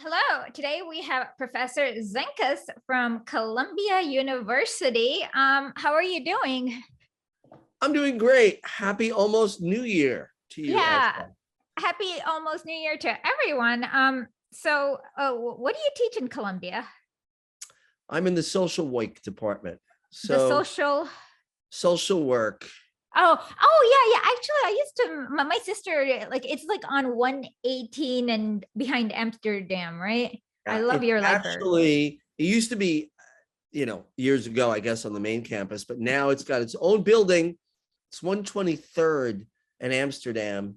Hello. Today we have Professor Zenkus from Columbia University. How are you doing? I'm doing great. Happy almost New Year to you, Yeah, Esha. happy almost New Year to everyone. What do you teach in Columbia? I'm in the social work department. The So social. social work. Oh, yeah. Actually, I used to. My sister, like, it's like on 118 and behind Amsterdam, right? I love It's your library. actually, it used to be, years ago, I guess, on the main campus, but now it's got its own building. It's 123rd in Amsterdam.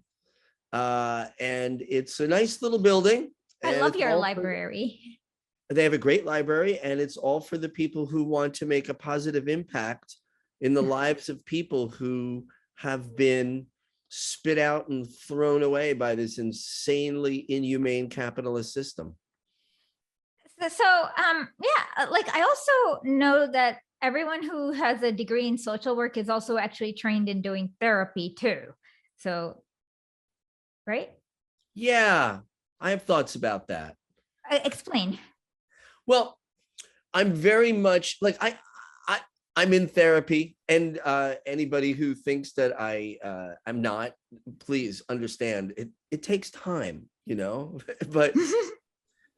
And it's a nice little building. I And love it's your all for, library. they have a great library, and it's all for the people who want to make a positive impact in the lives of people who have been spit out and thrown away by this insanely inhumane capitalist system. Yeah, like I also know that everyone who has a degree in social work is also actually trained in doing therapy too. So, right? Yeah, I have thoughts about that. Explain. Well, I'm very much like I I'm in therapy, and anybody who thinks that I'm not, please understand it takes time, but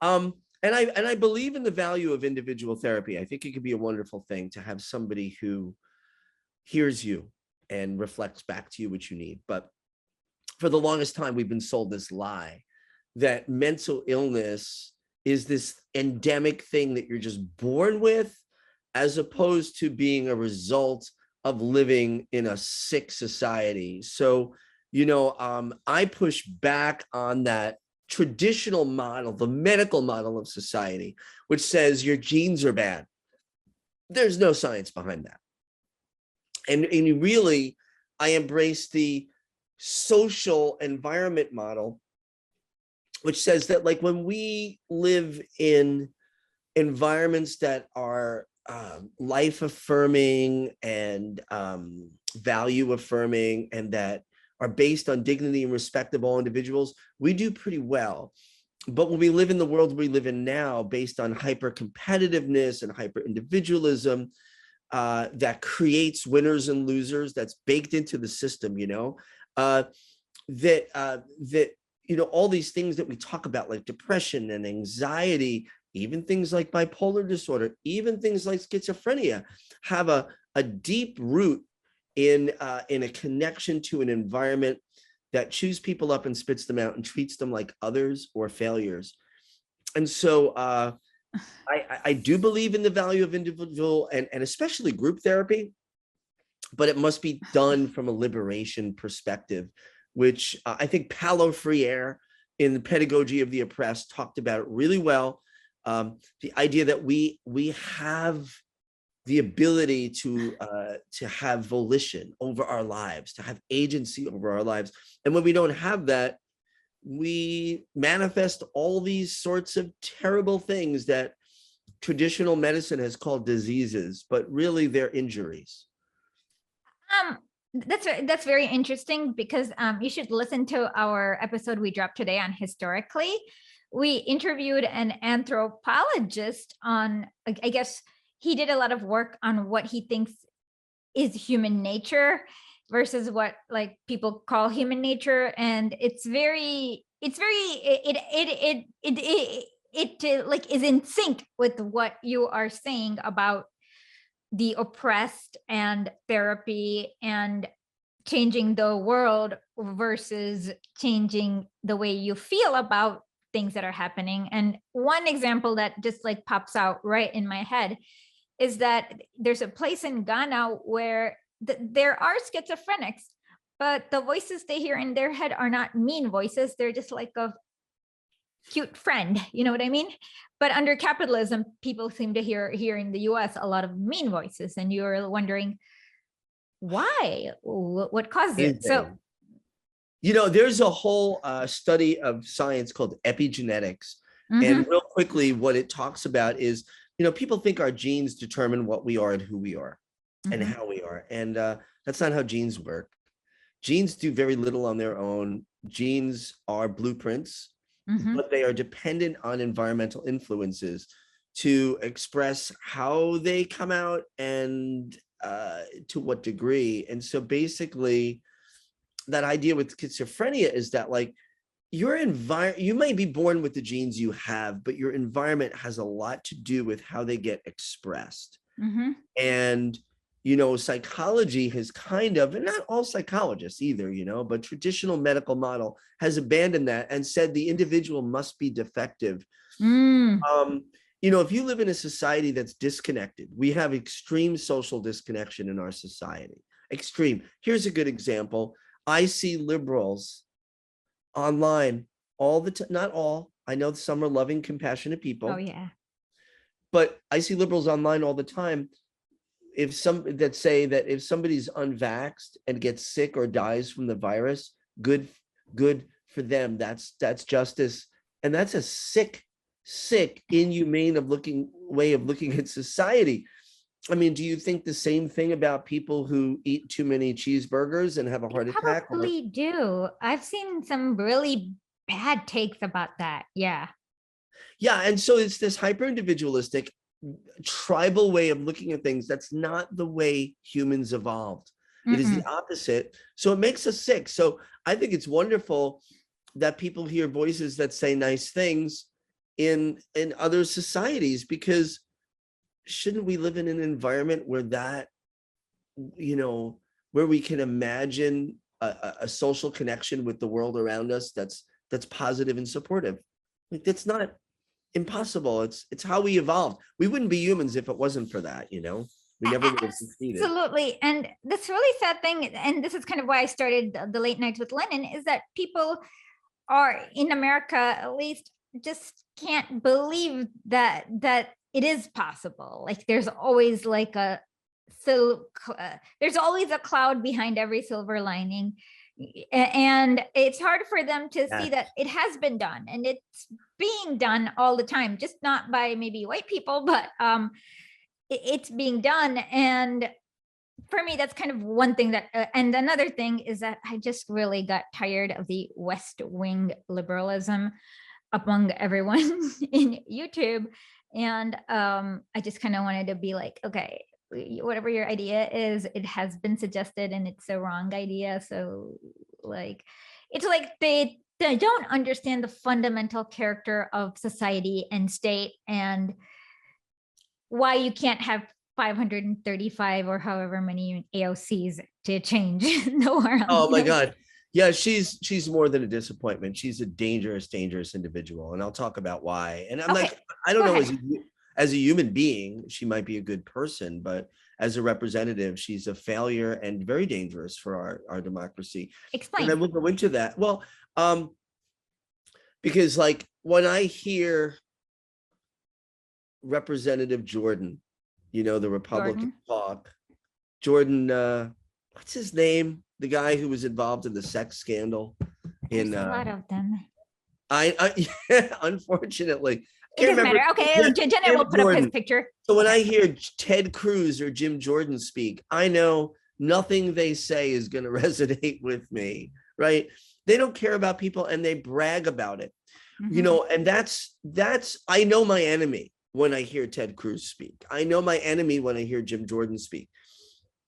um and I believe in the value of individual therapy. I think it could be a wonderful thing to have somebody who hears you and reflects back to you what you need. But for the longest time, we've been sold this lie that mental illness is this endemic thing that you're just born with, as opposed to being a result of living in a sick society. So, I push back on that traditional model, the medical model of society, which says your genes are bad. There's no science behind that. And really, I embrace the social environment model, which says that, like, when we live in environments that are life affirming and value affirming, and that are based on dignity and respect of all individuals, we do pretty well. But when we live in the world we live in now, based on hyper competitiveness and hyper individualism, that creates winners and losers, that's baked into the system, that all these things that we talk about, like depression and anxiety, even things like bipolar disorder, even things like schizophrenia, have a deep root in a connection to an environment that chews people up and spits them out and treats them like others or failures. And so I do believe in the value of individual and especially group therapy, but it must be done from a liberation perspective, which I think Paulo Freire in the Pedagogy of the Oppressed talked about it really well. The idea that we have the ability to have volition over our lives, to have agency over our lives, and when we don't have that, we manifest all these sorts of terrible things that traditional medicine has called diseases, but really they're injuries. Um, that's very interesting because you should listen to our episode we dropped today on historically. We interviewed an anthropologist on, I guess he did a lot of work on what he thinks is human nature versus what like people call human nature, and it like is in sync with what you are saying about the oppressed and therapy and changing the world versus changing the way you feel about things that are happening. And one example that just like pops out right in my head is that there's a place in Ghana where there are schizophrenics, but the voices they hear in their head are not mean voices. They're just like a cute friend, you know what I mean? But under capitalism, people seem to hear here in the US a lot of mean voices, and you're wondering why, what caused it. So There's a whole study of science called epigenetics. And real quickly, what it talks about is, people think our genes determine what we are and who we are and how we are. And that's not how genes work. Genes do very little on their own. Genes are blueprints. Mhm. but they are dependent on environmental influences to express how they come out and to what degree. And so basically, that idea with schizophrenia is that like your environment, you may be born with the genes you have, but your environment has a lot to do with how they get expressed. Mhm. And you know, psychology has kind of, and not all psychologists either, you know, but traditional medical model has abandoned that and said the individual must be defective. Mm. You know, if you live in a society that's disconnected, we have extreme social disconnection in our society. Extreme. Here's a good example. I see liberals online all the time, not all. I know some are loving, compassionate Oh people, yeah. but I see liberals online all the time. If some that say that if somebody's unvaxxed and gets sick or dies from the virus, good for them. That's justice. And that's a sick, inhumane way of looking at society. I mean, do you think the same thing about people who eat too many cheeseburgers and have a I heart attack? Or probably do. I've seen some really bad takes about that. Yeah. yeah, and so it's this hyper individualistic tribal way of looking at things. That's not the way humans evolved. It is the Mm-mm. opposite. So it makes us sick. So I think it's wonderful that people hear voices that say nice things in other societies, because shouldn't we live in an environment where that, you know, where we can imagine a social connection with the world around us that's positive and supportive? Like, that's not impossible. It's how we evolved. We wouldn't be humans if it wasn't for that, you know. We never would have succeeded. Absolutely. And this really sad thing, and this is kind of why I started the late nights with Lenin, is that people are in America, at least, just can't believe that it is possible. Like there's always like there's always a cloud behind every silver lining. And it's hard for them to see that it has been done, and it's being done all the time, just not by maybe white people, but it's being done. And for me, that's kind of one thing that, and another thing is that I just really got tired of the West Wing liberalism among everyone in YouTube. And I just kind of wanted to be like, okay, whatever your idea is, it has been suggested and it's a wrong idea. So like, it's like they don't understand the fundamental character of society and state, and why you can't have 535 or however many AOCs to change the world. Oh my God. Yeah, she's more than a disappointment. She's a dangerous individual. And I'll talk about why. And I'm Okay, like, I don't go know, ahead. as a human being, she might be a good person, but as a representative, she's a failure and very dangerous for our democracy. And then Explain. we'll go into that. Well, because like when I hear Representative Jordan, you know, the Republican Jordan. talk, Jordan, what's his name? The guy who was involved in the sex scandal There's in a lot of them. I unfortunately I It can't doesn't remember. matter. Okay, Yeah, Jenna Jim will put up his Jordan. picture. So when Okay. I hear Ted Cruz or Jim Jordan speak, I know nothing they say is going to resonate with me, right? They don't care about people and they brag about it. You Mhm. know, and that's I know my enemy when I hear Ted Cruz speak. I know my enemy when I hear Jim Jordan speak.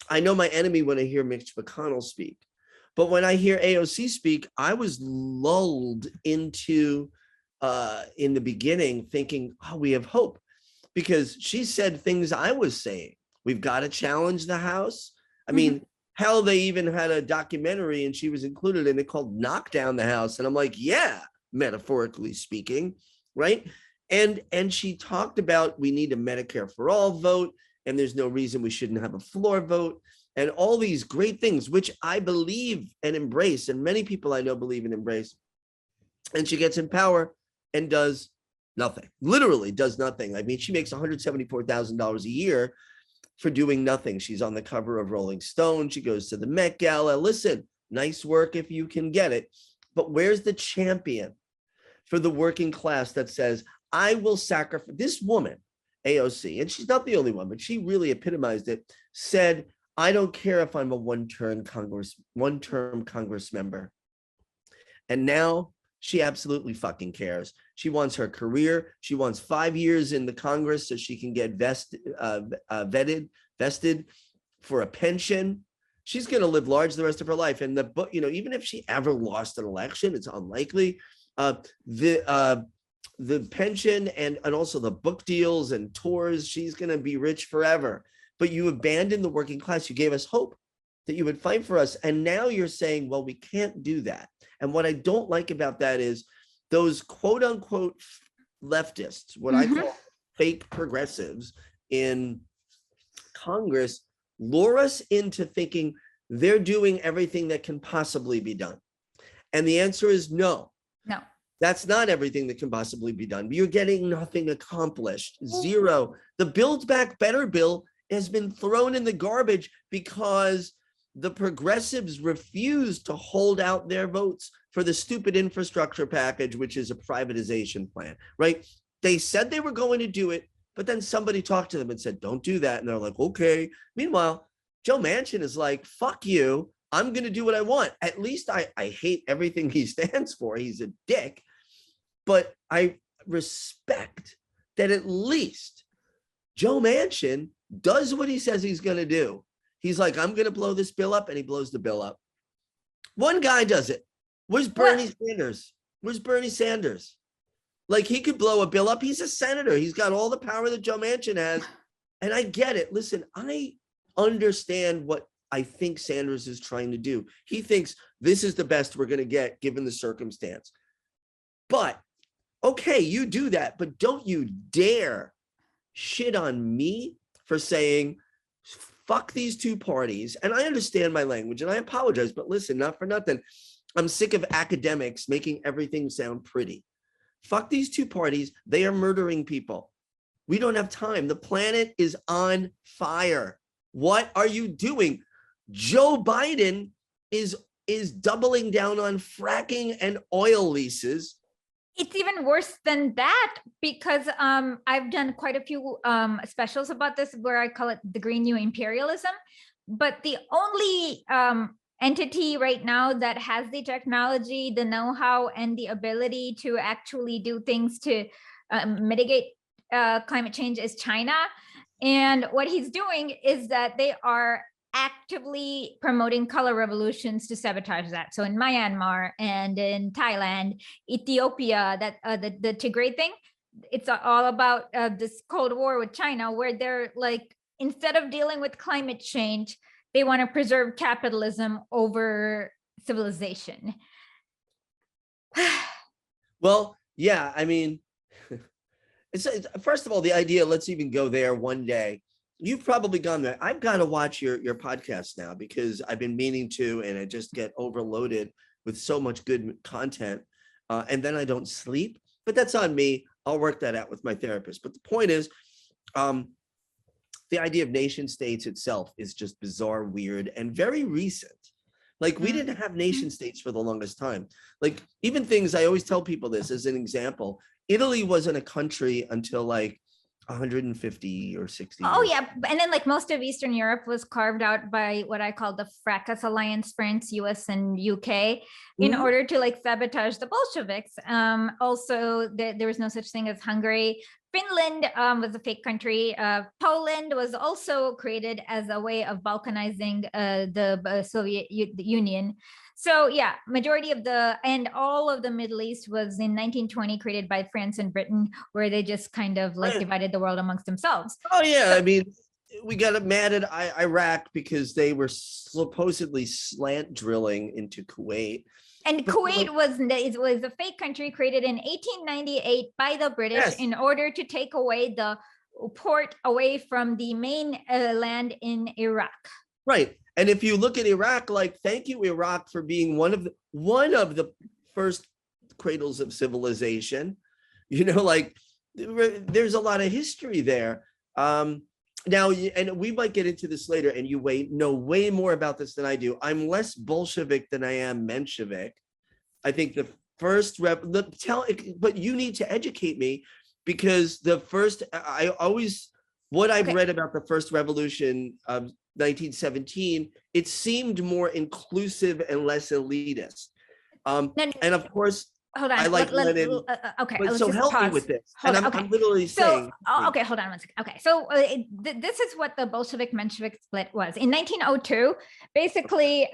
I know my enemy when I hear Mitch McConnell speak. But when I hear AOC speak, I was lulled into in the beginning thinking, oh, we have hope, because she said things I was saying. We've got to challenge the House. I Mhm. mean, hell, they even had a documentary and she was included in it called Knock Down the House. And I'm like, yeah, metaphorically speaking, right? And she talked about we need a Medicare for all vote, and there's no reason we shouldn't have a floor vote, and all these great things, which I believe and embrace, and many people I know believe and embrace. And she gets in power and does nothing, literally does nothing. I mean, she makes $174,000 a year for doing nothing. She's on the cover of Rolling Stone. She goes to the Met Gala. Listen, nice work if you can get it. But where's the champion for the working class that says, I will sacrifice? This woman, AOC, and she's not the only one, but she really epitomized it, said, I don't care if I'm a one-term Congress member. And now She absolutely fucking cares. She wants her career. She wants 5 years in the Congress so she can get vested for a pension. She's going to live large the rest of her life. And the book, you know, even if she ever lost an election, it's unlikely. The pension and also the book deals and tours, she's going to be rich forever. But you abandoned the working class. You gave us hope that you would fight for us. And now you're saying, well, we can't do that. And what I don't like about that is those quote unquote leftists, what I call fake progressives in Congress, lure us into thinking they're doing everything that can possibly be done. And the answer is no. No. That's not everything that can possibly be done. You're getting nothing accomplished. Zero. The Build Back Better bill has been thrown in the garbage because the progressives refuse to hold out their votes for the stupid infrastructure package, which is a privatization plan, right? They said they were going to do it, but then somebody talked to them and said, don't do that. And they're like, okay. Meanwhile, Joe Manchin is like, fuck you. I'm going to do what I want. At least I hate everything he stands for. He's a dick. But I respect that at least Joe Manchin does what he says he's going to do. He's like, I'm going to blow this bill up, and he blows the bill up. One guy does it. Where's Bernie Sanders? Where's Bernie Sanders? Like, he could blow a bill up. He's a senator. He's got all the power that Joe Manchin has. And I get it. Listen, I understand what I think Sanders is trying to do. He thinks this is the best we're going to get given the circumstance. But okay, you do that, but don't you dare shit on me for saying, fuck these two parties. And I understand my language and I apologize, but listen, not for nothing. I'm sick of academics making everything sound pretty. Fuck these two parties. They are murdering people. We don't have time. The planet is on fire. What are you doing? Joe Biden is doubling down on fracking and oil leases. It's even worse than that, because I've done quite a few specials about this where I call it the Green New Imperialism. But the only entity right now that has the technology, the know-how, and the ability to actually do things to mitigate climate change is China. And what he's doing is that they are actively promoting color revolutions to sabotage that. So in Myanmar and in Thailand, Ethiopia, that the Tigray thing, it's all about this Cold War with China, where they're like, instead of dealing with climate change, they want to preserve capitalism over civilization. Well, yeah, I mean, it's first of all, the idea, let's even go there one day. You've probably gone there. I've got to watch your podcast now because I've been meaning to, and I just get overloaded with so much good content. And then I don't sleep, but that's on me. I'll work that out with my therapist. But the point is, the idea of nation states itself is just bizarre, weird, and very recent. Like, we didn't have nation states for the longest time. Like, even things, I always tell people this as an example. Italy wasn't a country until like 150 or 60 Oh years. yeah, and then like most of Eastern Europe was carved out by what I call the fracas alliance, France, US, and UK, in order to like sabotage the Bolsheviks. Also, there was no such thing as Hungary. Finland was a fake country. Poland was also created as a way of balkanizing the Soviet Union. So yeah, majority of and all of the Middle East was in 1920 created by France and Britain, where they just kind of like divided the world amongst themselves. Oh yeah, I mean, we got mad at Iraq because they were supposedly slant drilling into Kuwait. And Kuwait was a fake country created in 1898 by the British in order to take away the port away from the main land in Iraq. Right. And if you look at Iraq, like, thank you, Iraq, for being one of the first cradles of civilization. You know, like, there's a lot of history there. Now, and we might get into this later, and you know way more about this than I do. I'm less Bolshevik than I am Menshevik. I think the first but you need to educate me, because the first, what I've read about the first revolution of 1917, it seemed more inclusive and less elitist. And of course, hold on. I like Lenin. Okay, But let's so just help me pause. with this. Hold And on. Okay. I'm literally saying. Okay, hold on one second. Okay, so this is what the Bolshevik-Menshevik split was. In 1902, basically,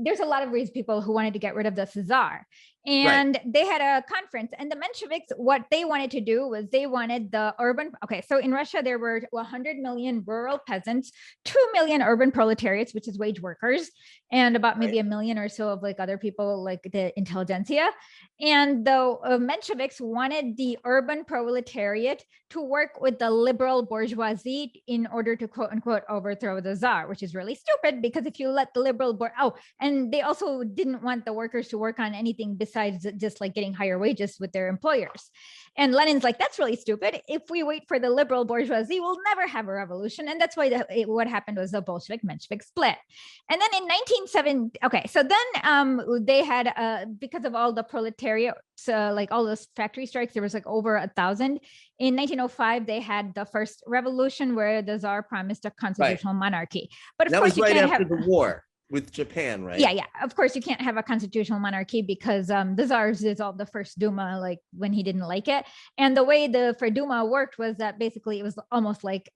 there's a lot of these people who wanted to get rid of the Czar. And they had a conference, and the Mensheviks, what they wanted to do was they wanted the urban. Okay, so in Russia, there were 100 million rural peasants, 2 million urban proletariats, which is wage workers, and about maybe a million or so of like other people like the intelligentsia. And the Mensheviks wanted the urban proletariat to work with the liberal bourgeoisie in order to quote unquote overthrow the Tsar, which is really stupid because if you let the liberal and they also didn't want the workers to work on anything besides just like getting higher wages with their employers. And Lenin's like, that's really stupid. If we wait for the liberal bourgeoisie, we'll never have a revolution. And that's why what happened was the Bolshevik-Menshevik split. And then in 1970, okay, so then they had, because of all the proletariat, like all those factory strikes, there was like over 1,000. In 1905, they had the first revolution where the Tsar promised a constitutional monarchy. But of course, that was right after the war with Japan, right? Yeah. Of course, you can't have a constitutional monarchy because the Tsar dissolved the first Duma like when he didn't like it. And the way for Duma worked was that basically it was almost like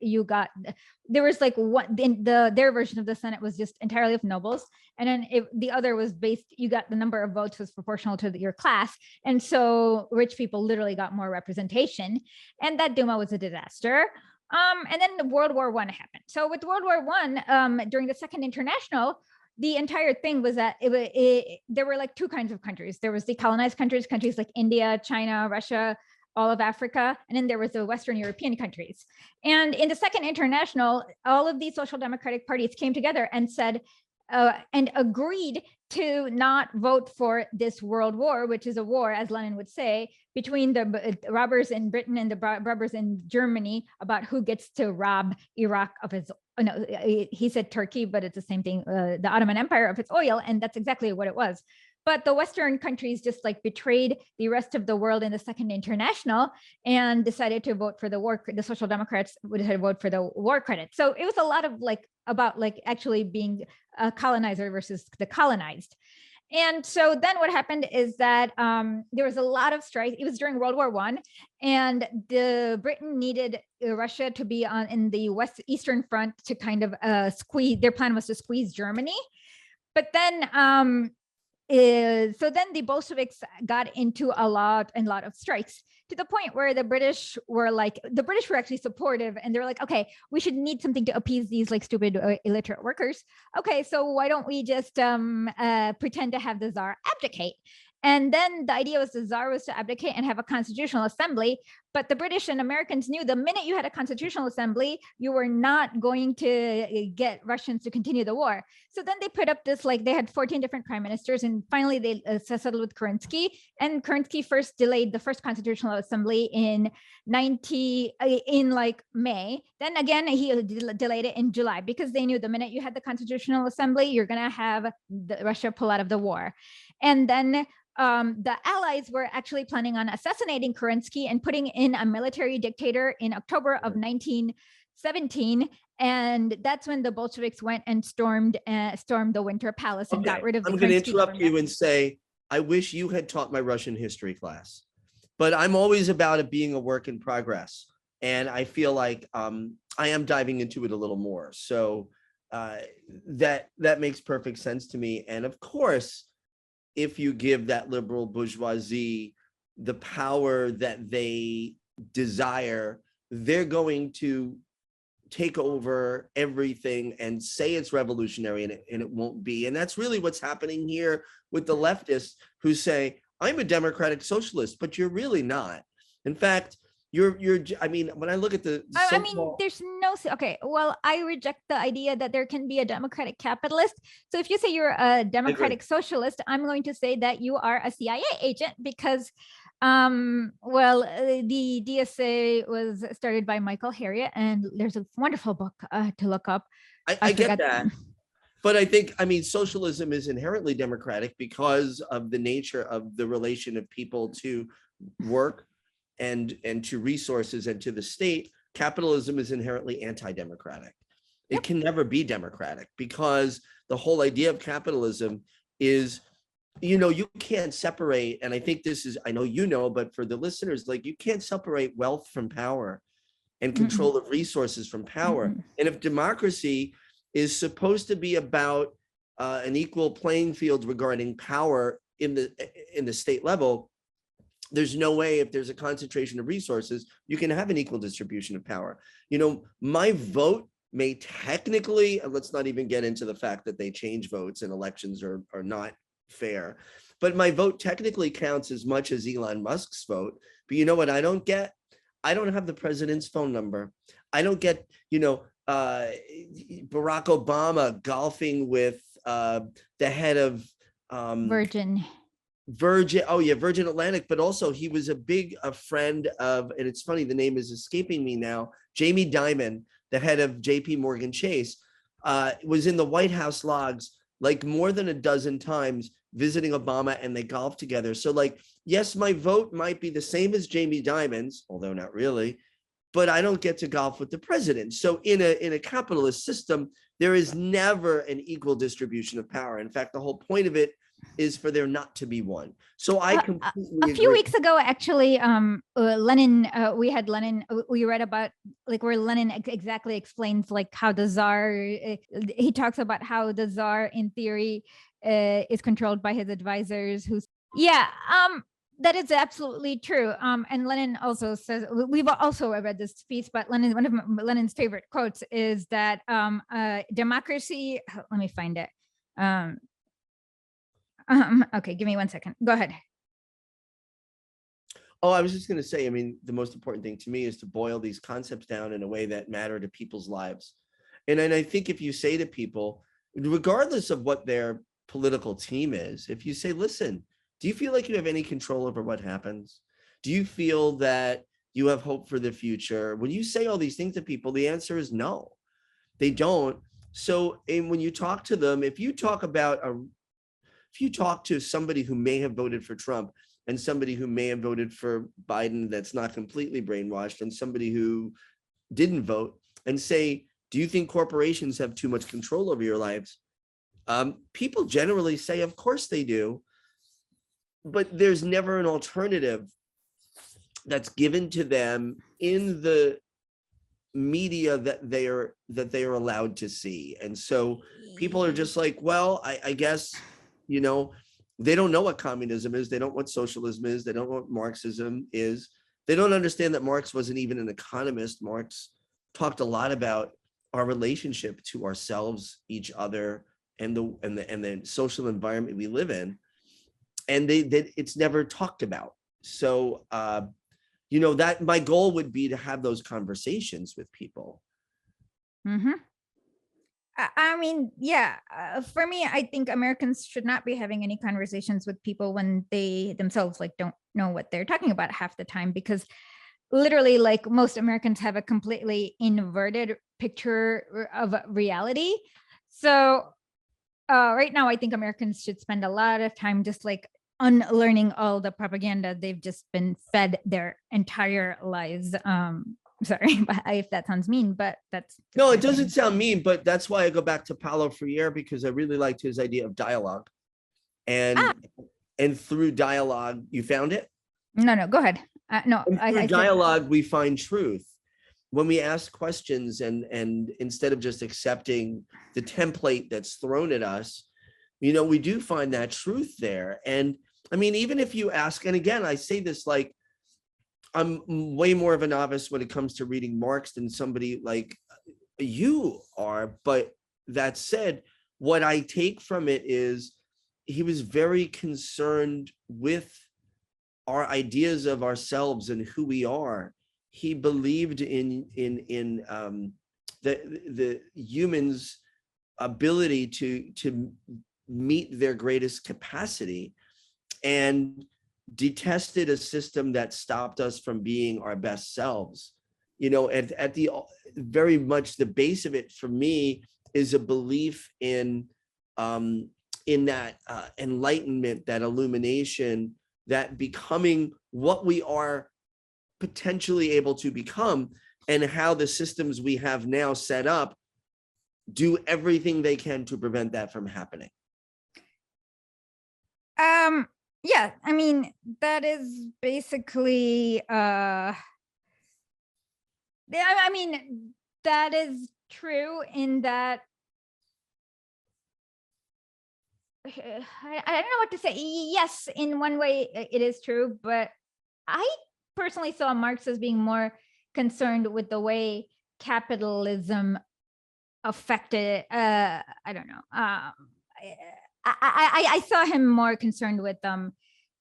there was like their version of the Senate was just entirely of nobles. And then the other was you got the number of votes was proportional to your class. And so rich people literally got more representation. And that Duma was a disaster. And then World War I happened. So with World War I, during the Second International, the entire thing was that there were like two kinds of countries. There was the colonized countries like India, China, Russia, all of Africa, and then there was the Western European countries. And in the Second International, all of these social democratic parties came together and said, and agreed to not vote for this world war, which is a war, as Lenin would say, between the robbers in Britain and the robbers in Germany about who gets to rob Iraq of its, no, he said Turkey, but it's the same thing, the Ottoman Empire of its oil, and that's exactly what it was. But the Western countries just like betrayed the rest of the world in the Second International and decided to vote for the war. The Social Democrats would have voted for the war credit. So it was a lot of like about like actually being a colonizer versus the colonized. And so then what happened is that there was a lot of strife. It was during World War I, and Britain needed Russia to be in the Eastern Front to kind of squeeze. Their plan was to squeeze Germany, but then so then the Bolsheviks got into a lot of strikes to the point where the British were actually supportive, and they were like, okay, we should need something to appease these like stupid illiterate workers. Okay, so why don't we just pretend to have the Tsar abdicate? And then the idea was the Tsar was to abdicate and have a constitutional assembly. But the British and Americans knew the minute you had a constitutional assembly, you were not going to get Russians to continue the war. So then they put up this, like they had 14 different prime ministers, and finally they settled with Kerensky. And Kerensky first delayed the first constitutional assembly in like May. Then again, he delayed it in July because they knew the minute you had the constitutional assembly, you're going to have Russia pull out of the war. And then the Allies were actually planning on assassinating Kerensky and putting in a military dictator in October of 1917. And that's when the Bolsheviks went and stormed the Winter Palace and got rid of the I'm going to interrupt you and say, I wish you had taught my Russian history class, but I'm always about it being a work in progress. And I feel like I am diving into it a little more. So that makes perfect sense to me. And of course, if you give that liberal bourgeoisie the power that they desire, they're going to take over everything and say it's revolutionary, and it won't be. And that's really what's happening here with the leftists who say, I'm a democratic socialist, but you're really not. In fact, I mean, when I look at there's no, okay, well, I reject the idea that there can be a democratic capitalist. So if you say you're a democratic socialist, I'm going to say that you are a CIA agent because, the DSA was started by Michael Harriot, and there's a wonderful book to look up. I get that. But I think, socialism is inherently democratic because of the nature of the relation of people to work and to resources and to the state. Capitalism is inherently anti-democratic. It can never be democratic because the whole idea of capitalism is you can't separate, and I think this is, I know but for the listeners, like, you can't separate wealth from power and Mm-mm. control of resources from power. Mm-mm. And if democracy is supposed to be about an equal playing field regarding power in the state level, there's no way, if there's a concentration of resources, you can have an equal distribution of power. My vote may technically, and let's not even get into the fact that they change votes and elections are not fair, but my vote technically counts as much as Elon Musk's vote. But you know what I don't get? I don't have the president's phone number. I don't get, Barack Obama golfing with the head of Virgin. Virgin Atlantic, but also he was a friend of, and it's funny, the name is escaping me now, Jamie Dimon, the head of JP Morgan Chase, was in the White House logs like more than a dozen times visiting Obama, and they golfed together. So like, yes, my vote might be the same as Jamie Dimon's, although not really, but I don't get to golf with the president. So in a capitalist system, there is never an equal distribution of power. In fact, the whole point of it is for there not to be one. So I completely a few agree. weeks ago, actually, Lenin, we had Lenin, we read about like where Lenin exactly explains like how the czar, he talks about how the czar in theory is controlled by his advisors who's, that is absolutely true. And Lenin also says, we've also read this piece, but Lenin, one of Lenin's favorite quotes is that democracy, let me find it. Okay, give me 1 second. Go ahead. Oh, I was just going to say, I mean, the most important thing to me is to boil these concepts down in a way that matter to people's lives. And I think if you say to people, regardless of what their political team is, if you say, listen, do you feel like you have any control over what happens? Do you feel that you have hope for the future? When you say all these things to people, the answer is no, they don't. So, and when you talk to them, if you talk to somebody who may have voted for Trump and somebody who may have voted for Biden that's not completely brainwashed and somebody who didn't vote, and say, do you think corporations have too much control over your lives? People generally say, of course they do, but there's never an alternative that's given to them in the media that they are allowed to see. And so people are just like, well, I guess, they don't know what communism is. They don't know what socialism is. They don't know what Marxism is. They don't understand that Marx wasn't even an economist. Marx talked a lot about our relationship to ourselves, each other, and the social environment we live in. And it's never talked about. So, that my goal would be to have those conversations with people. Mm-hmm. I mean, yeah, for me, I think Americans should not be having any conversations with people when they themselves like don't know what they're talking about half the time, because literally like most Americans have a completely inverted picture of reality. So right now, I think Americans should spend a lot of time just like unlearning all the propaganda they've just been fed their entire lives. Sorry if that sounds mean, but that's no, it doesn't sound mean, but that's why I go back to Paulo Freire, because I really liked his idea of dialogue. And through dialogue, you found it? No, go ahead. No, through dialogue, we find truth. When we ask questions and instead of just accepting the template that's thrown at us, we do find that truth there. And I mean, even if you ask, and again, I say this like, I'm way more of a novice when it comes to reading Marx than somebody like you are. But that said, what I take from it is he was very concerned with our ideas of ourselves and who we are. He believed in the humans' ability to meet their greatest capacity, and detested a system that stopped us from being our best selves. At the very much the base of it for me is a belief in that enlightenment, that illumination, that becoming what we are potentially able to become, and how the systems we have now set up do everything they can to prevent that from happening. Yeah, I mean, that is basically I mean, that is true in that I don't know what to say. Yes, in one way it is true, but I personally saw Marx as being more concerned with the way capitalism affected. I don't know. I saw him more concerned with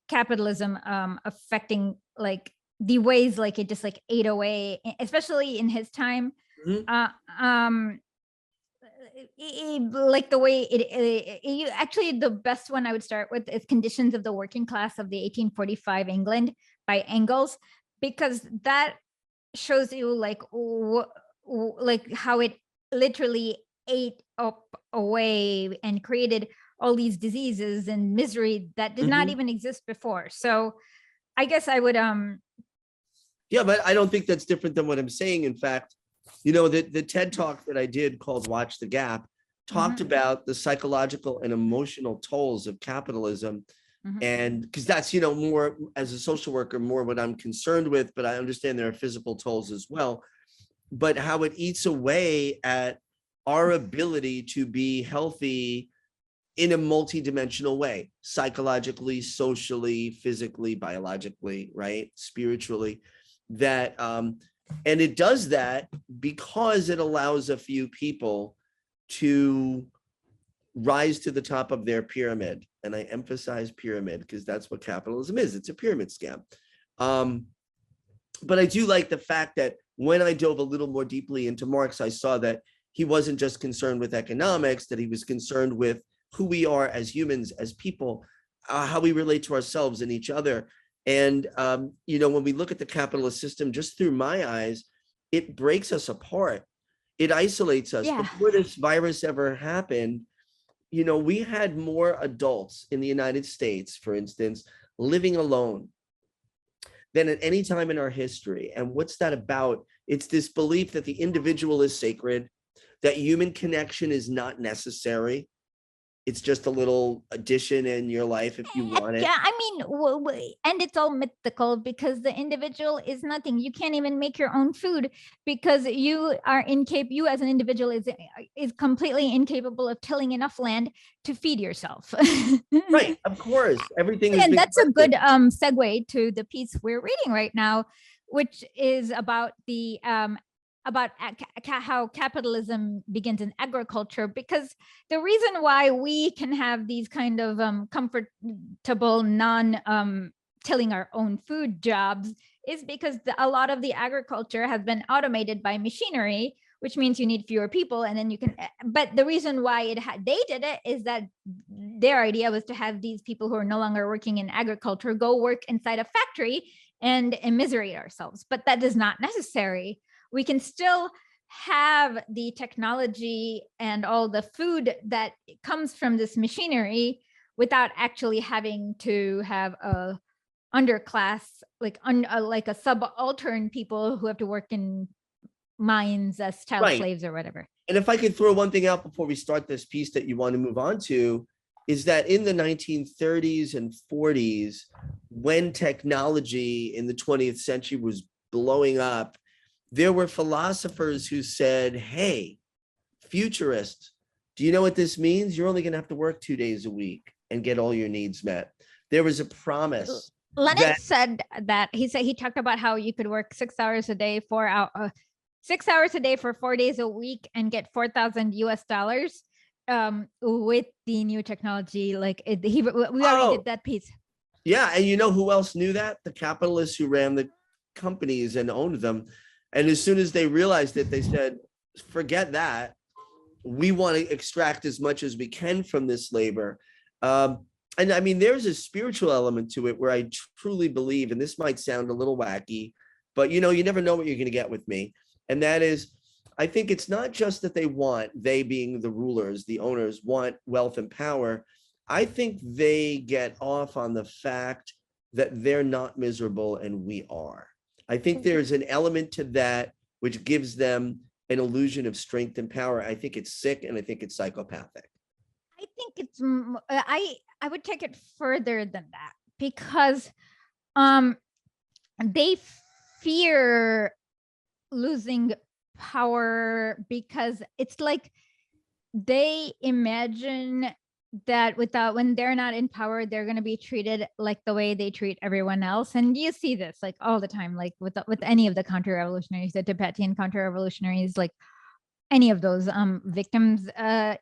capitalism affecting like the ways like it just like ate away, especially in his time. Mhm. Uh, um, like the way actually the best one I would start with is Conditions of the Working Class of the 1845 England by Engels, because that shows you like like how it literally ate up away and created all these diseases and misery that did not Mhm. even exist before. So I guess I would Yeah, but I don't think that's different than what I'm saying. In fact, the TED talk that I did called Watch the Gap talked mhm, about the psychological and emotional tolls of capitalism. mhm. And because that's, more as a social worker, more what I'm concerned with, but I understand there are physical tolls as well. But how it eats away at our ability to be healthy in a multidimensional way, psychologically, socially, physically, biologically, right? Spiritually, that and it does that because it allows a few people to rise to the top of their pyramid. And I emphasize pyramid because that's what capitalism is. It's a pyramid scam. Um, but I do like the fact that when I dove a little more deeply into Marx, I saw that he wasn't just concerned with economics, that he was concerned with who we are as humans, as people, how we relate to ourselves and each other. And, when we look at the capitalist system, just through my eyes, it breaks us apart. It isolates us. Yeah. Before this virus ever happened, we had more adults in the United States, for instance, living alone than at any time in our history. And what's that about? It's this belief that the individual is sacred, that human connection is not necessary. It's just a little addition in your life if you want it. Yeah, I mean, and it's all mythical because the individual is nothing. You can't even make your own food because you are incapable. You as an individual is completely incapable of tilling enough land to feed yourself. Right, of course. Everything is And being that's a rented. good segue to the piece we're reading right now, which is about the about how capitalism begins in agriculture, because the reason why we can have these kind of comfortable non tilling our own food jobs is because a lot of the agriculture has been automated by machinery, which means you need fewer people, and then you can but the reason why they did it is that their idea was to have these people who are no longer working in agriculture go work inside a factory and immiserate ourselves, but that is not necessary. We can still have the technology and all the food that comes from this machinery without actually having to have a underclass like a subaltern people who have to work in mines as child Right. slaves or whatever. And if I could throw one thing out before we start this piece that you want to move on to, is that in the 1930s and 40s, when technology in the 20th century was blowing up, there were philosophers who said, hey, futurists, do you know what this means? You're only going to have to work 2 days a week and get all your needs met. There was a promise Lenin that said that he talked about how you could work 6 hours a day, 6 hours a day for 4 days a week and get 4,000 US dollars with the new technology. Like we already did that piece. Yeah, and you know who else knew that? The capitalists who ran the companies and owned them. And as soon as they realized it, they said, forget that. We want to extract as much as we can from this labor. And I mean, there's a spiritual element to it where I truly believe, and this might sound a little wacky, but you never know what you're going to get with me. And that is, I think it's not just that they being the rulers, the owners, want wealth and power. I think they get off on the fact that they're not miserable and we are. I think there's an element to that which gives them an illusion of strength and power. I think it's sick and I think it's psychopathic. I think it's I would take it further than that, because they fear losing power, because it's like they imagine that when they're not in power, they're going to be treated like the way they treat everyone else. And you see this like all the time, like with any of the counter-revolutionaries, the Tibetan counter-revolutionaries, like any of those victims,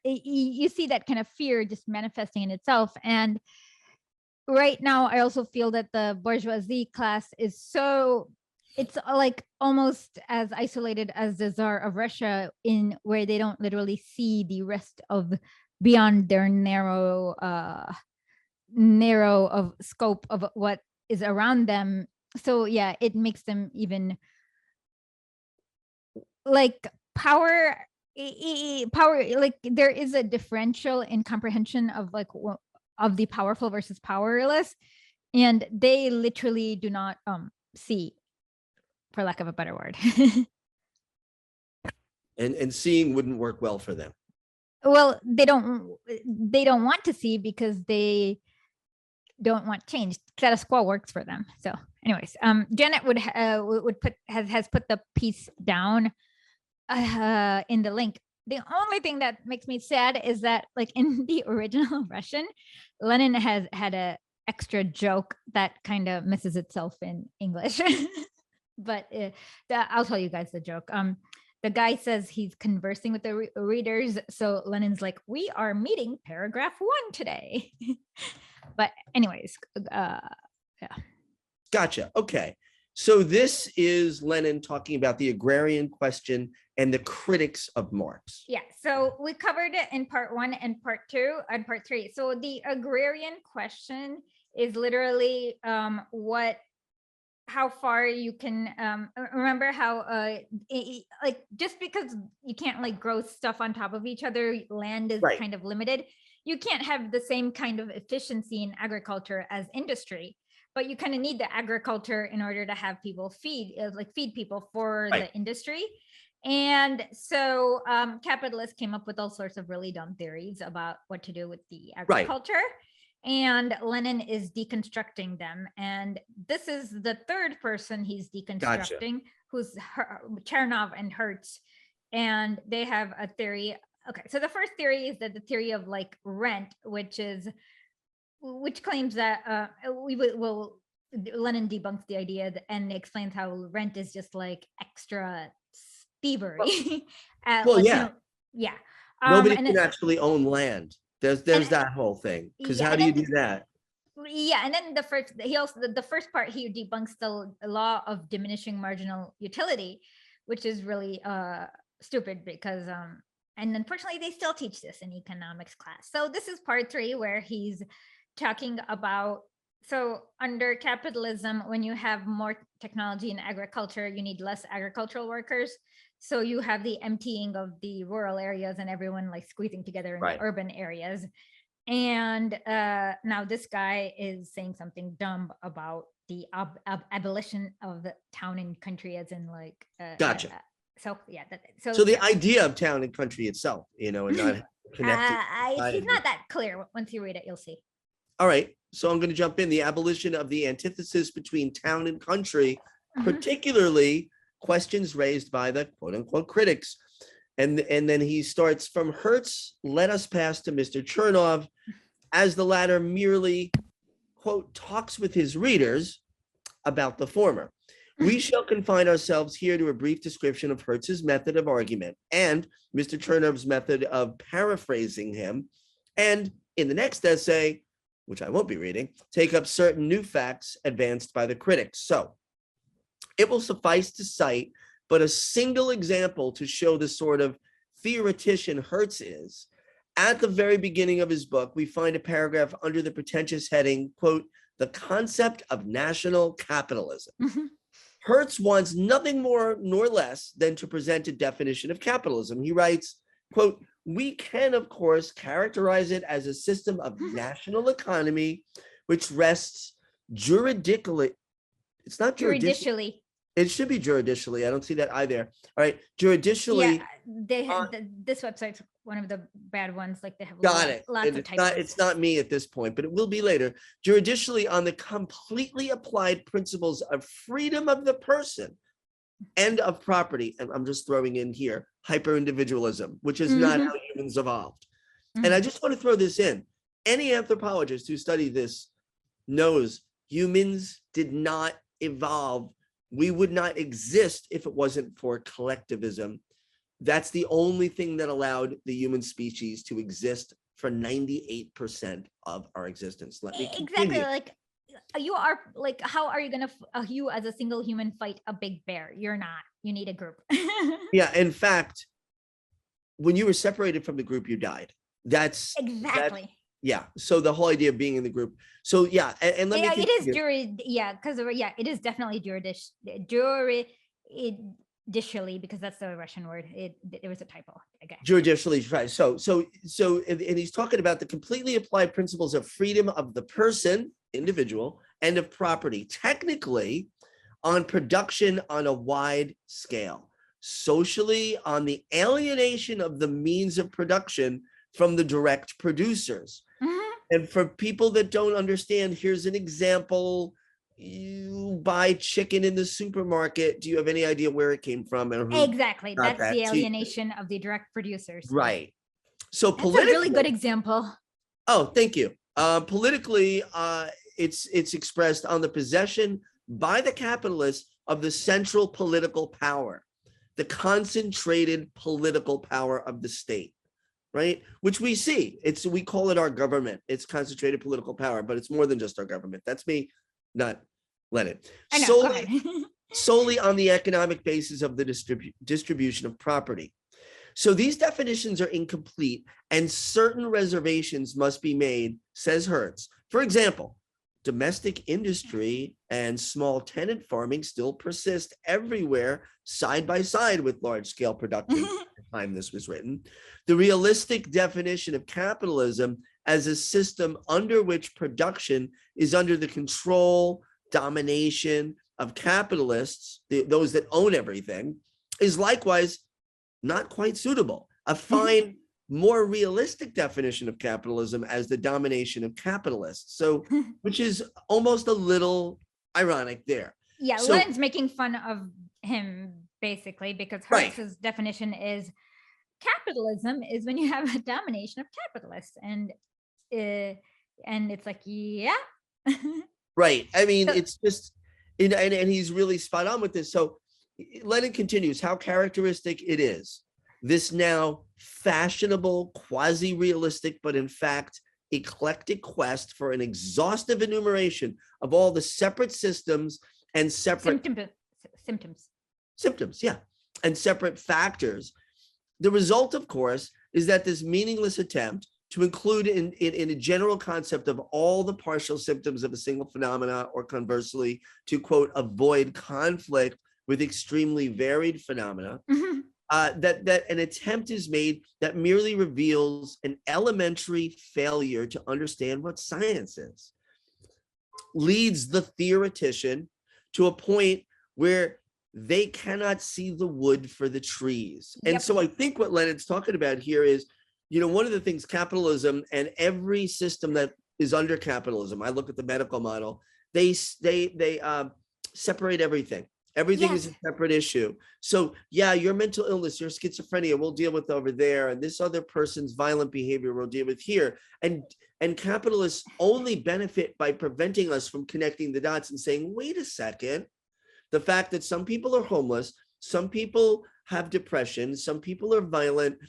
you see that kind of fear just manifesting in itself. And right now, I also feel that the bourgeoisie class is so, it's like almost as isolated as the Tsar of Russia, in where they don't literally see the rest of beyond their narrow of scope of what is around them. So yeah, it makes them even like power, like there is a differential in comprehension of like of the powerful versus powerless, and they literally do not see, for lack of a better word. And seeing wouldn't work well for them. Well, they don't want to see, because they don't want change. Status quo works for them. So anyways, Janet would put has put the piece down in the link. The only thing that makes me sad is that, like, in the original Russian, Lenin has had a extra joke that kind of misses itself in English. But I'll tell you guys the joke. The guy says he's conversing with the readers, so Lenin's like, "We are meeting paragraph 1 today." But anyways, yeah. Gotcha. Okay. So this is Lenin talking about the agrarian question and the critics of Marx. Yeah, so we covered it in part 1 and part 2 and part 3. So the agrarian question is literally how far you can remember how like, just because you can't like grow stuff on top of each other, land is Right. kind of limited. You can't have the same kind of efficiency in agriculture as industry, but you kind of need the agriculture in order to have people feed people for Right. the industry. And so capitalists came up with all sorts of really dumb theories about what to do with the agriculture. And Lenin is deconstructing them. And this is the third person he's deconstructing, Gotcha. who's Chernov and Hertz. And they have a theory. Okay, so the first theory is that the theory of like rent, which claims that Lenin debunks the idea and explains how rent is just like extra thievery. Well, like, yeah. Yeah. Nobody can actually own land. There's that whole thing. Because Yeah, how do you do that? Yeah, and then the first part he debunks the law of diminishing marginal utility, which is really stupid, because and unfortunately they still teach this in economics class. So this is part 3, where he's talking about, so under capitalism, when you have more technology in agriculture, you need less agricultural workers. So you have the emptying of the rural areas and everyone like squeezing together in Right. the urban areas. And now this guy is saying something dumb about the abolition of the town and country, as in like Gotcha. so yeah, So the idea of town and country itself, and not connected. He's not that clear. Once you read it, you'll see. All right. So I'm going to jump in. The abolition of the antithesis between town and country, particularly questions raised by the quote unquote critics. And then he starts from Hertz, let us pass to Mr. Chernov, as the latter merely, quote, talks with his readers about the former. We shall confine ourselves here to a brief description of Hertz's method of argument and Mr. Chernov's method of paraphrasing him. And in the next essay, which I won't be reading, take up certain new facts advanced by the critics. So it will suffice to cite but a single example to show the sort of theoretician Hertz is. At the very beginning of his book, we find a paragraph under the pretentious heading, quote, the concept of national capitalism. Hertz wants nothing more nor less than to present a definition of capitalism. He writes, quote, we can, of course, characterize it as a system of national economy which rests juridically. It's not juridicially. It should be juridicially. I don't see that either. All right, Yeah, juridicially. this website's one of the bad ones. Like they have Got it. lots And of typos. it's not me at this point, but it will be later. Juridicially, on the completely applied principles of freedom of the person and of property. And I'm just throwing in here hyper individualism, which is not how humans evolved. And I just want to throw this in. Any anthropologist who studied this knows humans did not evolve. We would not exist if it wasn't for collectivism. That's the only thing that allowed the human species to exist for 98% of our existence. Let me continue. Exactly. Like you are like, how are you gonna you as a single human fight a big bear? You're not. You need a group. Yeah, in fact, when you were separated from the group, you died. That's exactly. Yeah. So the whole idea of being in the group. So yeah, and let me it is continue. because it is definitely juridicially, because that's the Russian word. It was a typo. Okay. Juridicially, right. And he's talking about the completely applied principles of freedom of the person, individual, and of property, technically on production on a wide scale, socially on the alienation of the means of production from the direct producers. And for people that don't understand, here's an example. You buy chicken in the supermarket. Do you have any idea where it came from? And who exactly. got That's that the to you? alienation of the direct producers. Right. So That's politically, a really good example. Oh, thank you. Politically, it's expressed on the possession by the capitalists of the central political power, the concentrated political power of the state, right? Which we see. We call it our government. It's concentrated political power, but it's more than just our government. That's me, not Lenin. I know. Go ahead. Solely on the economic basis of the distribution of property. So these definitions are incomplete and certain reservations must be made, says Hertz. For example, domestic industry and small tenant farming still persist everywhere side by side with large-scale production at the time this was written. The realistic definition of capitalism as a system under which production is under the control, domination of capitalists, those that own everything, is likewise not quite suitable. A fine, more realistic definition of capitalism as the domination of capitalists. So, which is almost a little ironic there. Yeah, so, Lenin's making fun of him basically, because Hertz's definition is capitalism is when you have a domination of capitalists, and it's like, yeah. Right. I mean, it's just, and he's really spot on with this. So Lenin continues how characteristic it is, this now fashionable, quasi-realistic, but in fact eclectic quest for an exhaustive enumeration of all the separate systems and separate symptoms, yeah, and separate factors. The result, of course, is that this meaningless attempt to include in a general concept of all the partial symptoms of a single phenomena, or conversely, to quote, avoid conflict with extremely varied phenomena, that an attempt is made that merely reveals an elementary failure to understand what science is, leads the theoretician to a point where they cannot see the wood for the trees. And so I think what Lenin's talking about here is, one of the things capitalism and every system that is under capitalism, I look at the medical model, they separate everything. Everything is a separate issue. So yeah, your mental illness, your schizophrenia, we'll deal with over there. And this other person's violent behavior we'll deal with here. And capitalists only benefit by preventing us from connecting the dots and saying, wait a second, the fact that some people are homeless, some people have depression, some people are violent,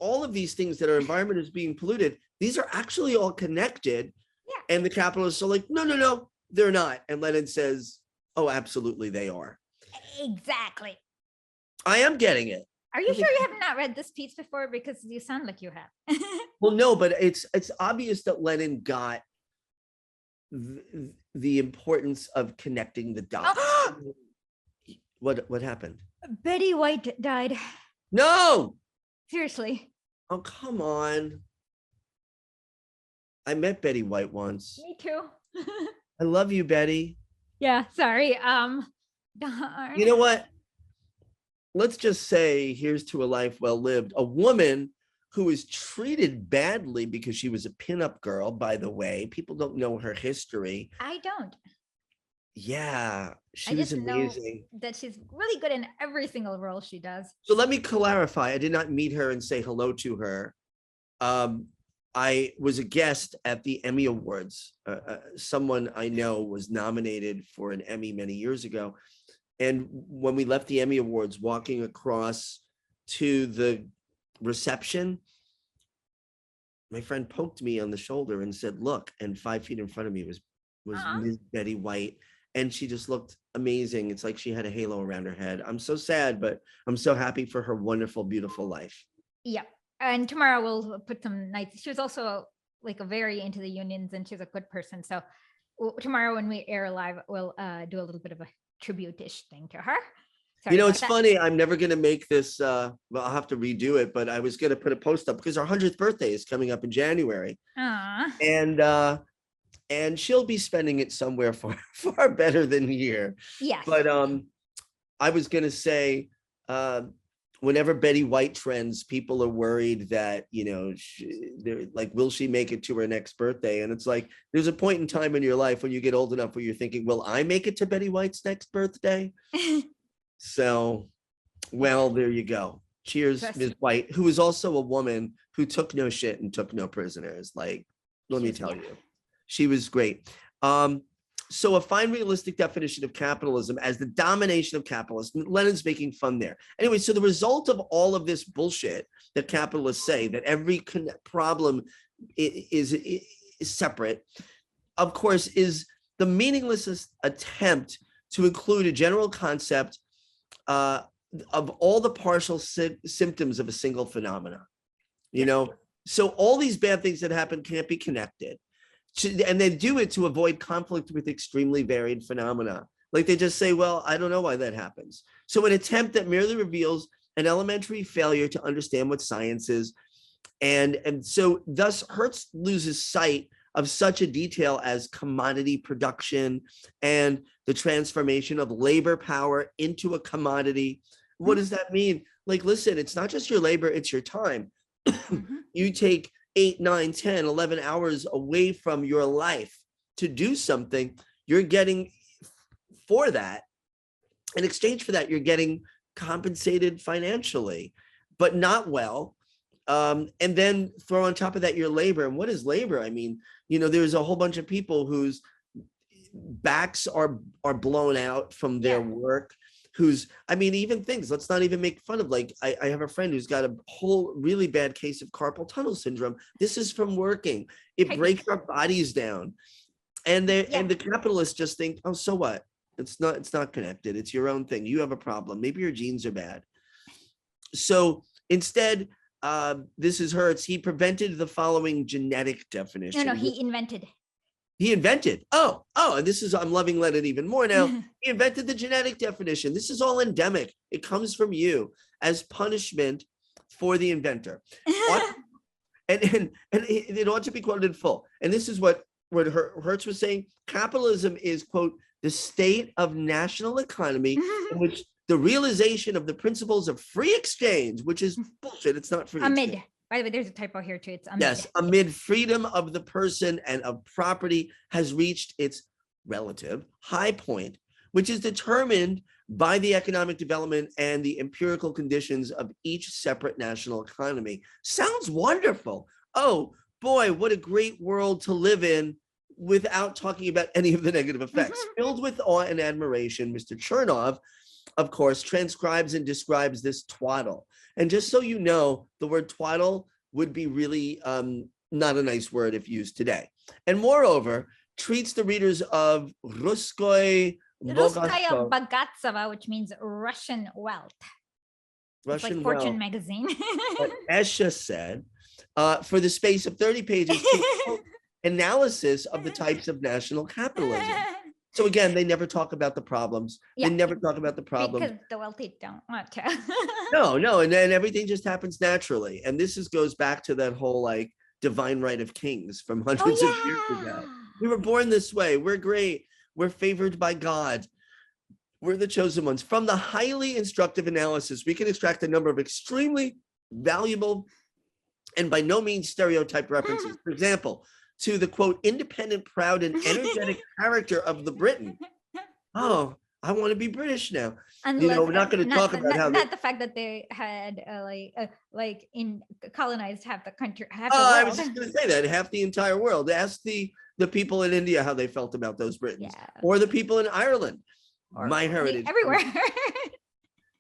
all of these things that our environment is being polluted, these are actually all connected. Yeah. And the capitalists are like, no, they're not. And Lenin says, oh, absolutely, they are. Exactly. I am getting it. Are you sure you have not read this piece before? Because you sound like you have. Well, no, but it's obvious that Lenin got the importance of connecting the dots. What happened? Betty White died. No. Seriously. Oh, come on. I met Betty White once. Me too. I love you, Betty. Yeah, sorry. Darn. You know what? Let's just say, here's to a life well lived. A woman who was treated badly because she was a pinup girl, by the way. People don't know her history. I don't. Yeah, I she was just know amazing. that she's really good in every single role she does. So let me clarify. I did not meet her and say hello to her. Um, I was a guest at the Emmy Awards. Someone I know was nominated for an Emmy many years ago. And when we left the Emmy Awards, walking across to the reception, my friend poked me on the shoulder and said, "Look," and 5 feet in front of me was Ms. Betty White. And she just looked amazing. It's like she had a halo around her head. I'm so sad, but I'm so happy for her wonderful, beautiful life. Yep. And tomorrow we'll put some nights. She was also like a very into the unions, and she's a good person. So tomorrow when we air live, we'll do a little bit of a tribute-ish thing to her. Sorry You know, about it's that. funny. I'm never going to make this. Well, I'll have to redo it, but I was going to put a post up because our 100th birthday is coming up in January. Aw. And she'll be spending it somewhere far, far better than here. Yes. But I was going to say, whenever Betty White trends, people are worried that, you know, they're like, will she make it to her next birthday? And it's like, there's a point in time in your life when you get old enough where you're thinking, will I make it to Betty White's next birthday? So, well, there you go. Cheers, Ms. White, who is also a woman who took no shit and took no prisoners. Like, let me tell you, she was great. So a fine realistic definition of capitalism as the domination of capitalism. Lenin's making fun there. Anyway, so the result of all of this bullshit that capitalists say, that every problem is separate, of course, is the meaningless attempt to include a general concept of all the partial symptoms of a single phenomena. You know, so all these bad things that happen can't be connected. And they do it to avoid conflict with extremely varied phenomena. Like they just say, well, I don't know why that happens. So an attempt that merely reveals an elementary failure to understand what science is. And so thus Hertz loses sight of such a detail as commodity production and the transformation of labor power into a commodity. What does that mean? Like, listen, it's not just your labor, it's your time. You take 8, 9, 10, 11 hours away from your life to do something, you're getting for that. In exchange for that, you're getting compensated financially, but not well. And then throw on top of that your labor. And what is labor? I mean, you know, there's a whole bunch of people whose backs are blown out from their work. Who's, I mean, even things, let's not even make fun of, like, I have a friend who's got a whole really bad case of carpal tunnel syndrome. This is from working. It breaks our bodies down. And and the capitalists just think, oh, so what? It's not connected. It's your own thing. You have a problem. Maybe your genes are bad. So instead, this is Hertz. He prevented the following genetic definition. No, he invented. He invented. Oh, and this is, I'm loving Lenin even more now. He invented the genetic definition. This is all endemic. It comes from you as punishment for the inventor. And it ought to be quoted in full. And this is what Hertz was saying. Capitalism is, quote, the state of national economy in which the realization of the principles of free exchange, which is bullshit. It's not free exchange. By the way, there's a typo here too. It's amid. Yes, amid freedom of the person and of property has reached its relative high point, which is determined by the economic development and the empirical conditions of each separate national economy. Sounds wonderful. Oh boy, what a great world to live in, without talking about any of the negative effects. Filled with awe and admiration, Mr. Chernov, of course, transcribes and describes this twaddle. And just so you know, the word twaddle would be really not a nice word if used today. And moreover, treats the readers of Ruskoye Bogatsova, which means Russian wealth. Russian it's like Fortune wealth. magazine. But Esha said, for the space of 30 pages, analysis of the types of national capitalism. So again, they never talk about the problems. They never talk about the problems. Because the wealthy don't want to. No, and then everything just happens naturally. And this goes back to that whole like divine right of kings from hundreds of years ago. We were born this way. We're great. We're favored by God. We're the chosen ones. From the highly instructive analysis, we can extract a number of extremely valuable and by no means stereotyped references. For example, to the quote, independent, proud, and energetic character of the Briton. Oh, I want to be British now. Unless, we're not going to talk about how not the fact that they had like in colonized half the country, half the I world. was just going to say that half the entire world. Ask the people in India how they felt about those Britons, Yeah. or the people in Ireland. Or My heritage everywhere.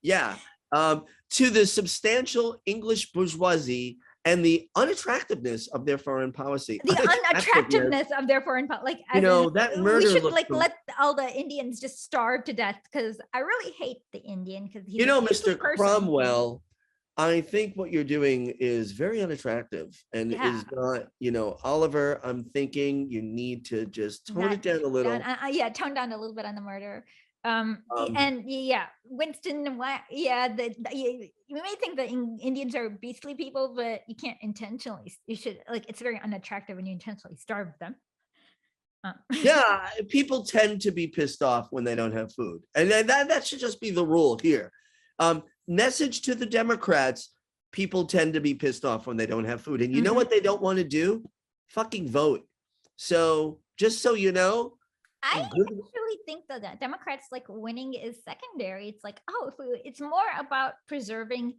Yeah. To the substantial English bourgeoisie and the unattractiveness of their foreign policy. The unattractiveness of their foreign policy. Like, as that we murder should looks like let all the Indians just starve to death, because I really hate the Indian, because he's Mr. Cromwell, I think what you're doing is very unattractive and is not, Oliver, I'm thinking you need to just tone it down a little. Tone down a little bit on the murder. And Winston, you may think that Indians are beastly people, but you can't intentionally, it's very unattractive when you intentionally starve them. Yeah, people tend to be pissed off when they don't have food. And that should just be the rule here. Message to the Democrats, people tend to be pissed off when they don't have food. And you know what they don't want to do? Fucking vote. So just so you know, I actually think that Democrats, like, winning is secondary. It's like, it's more about preserving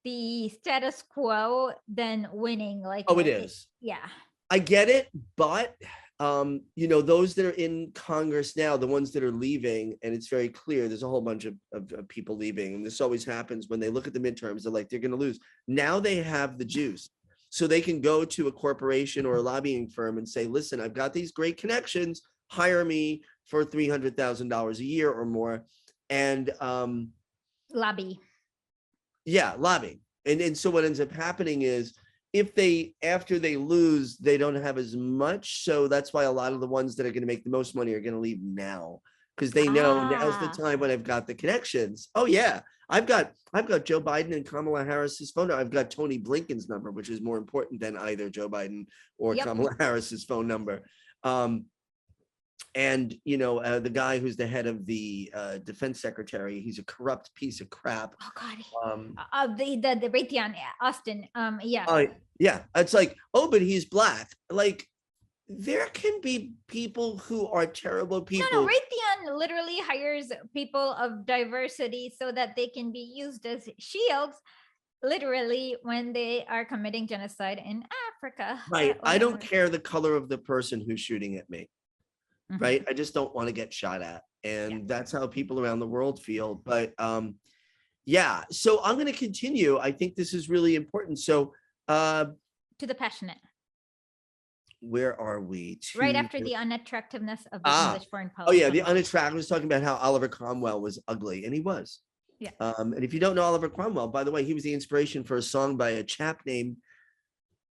the status quo than winning. Like, it is. Yeah. I get it, but those that are in Congress now, the ones that are leaving, and it's very clear there's a whole bunch of people leaving, and this always happens when they look at the midterms, they're like, they're going to lose. Now they have the juice, so they can go to a corporation or a lobbying firm and say, listen, I've got these great connections, hire me for $300,000 a year or more, and lobby. Yeah, lobby. And so what ends up happening is, if after they lose, they don't have as much. So that's why a lot of the ones that are going to make the most money are going to leave now, because they know now's the time when I've got the connections. Oh yeah, I've got Joe Biden and Kamala Harris's phone number. I've got Tony Blinken's number, which is more important than either Joe Biden or Kamala Harris's phone number. And the guy who's the head of the defense secretary, he's a corrupt piece of crap. Oh God. The Raytheon Austin. Yeah. It's like, but he's black. Like, there can be people who are terrible people. No, Raytheon literally hires people of diversity so that they can be used as shields, literally, when they are committing genocide in Africa. Right. I don't care the color of the person who's shooting at me. Right. I just don't want to get shot at. And that's how people around the world feel. But so I'm going to continue. I think this is really important. So to the passionate. Where are we? Right after the unattractiveness of the English foreign policy. Oh yeah, the unattractive. I was talking about how Oliver Cromwell was ugly, and he was. Yeah. And if you don't know Oliver Cromwell, by the way, he was the inspiration for a song by a chap named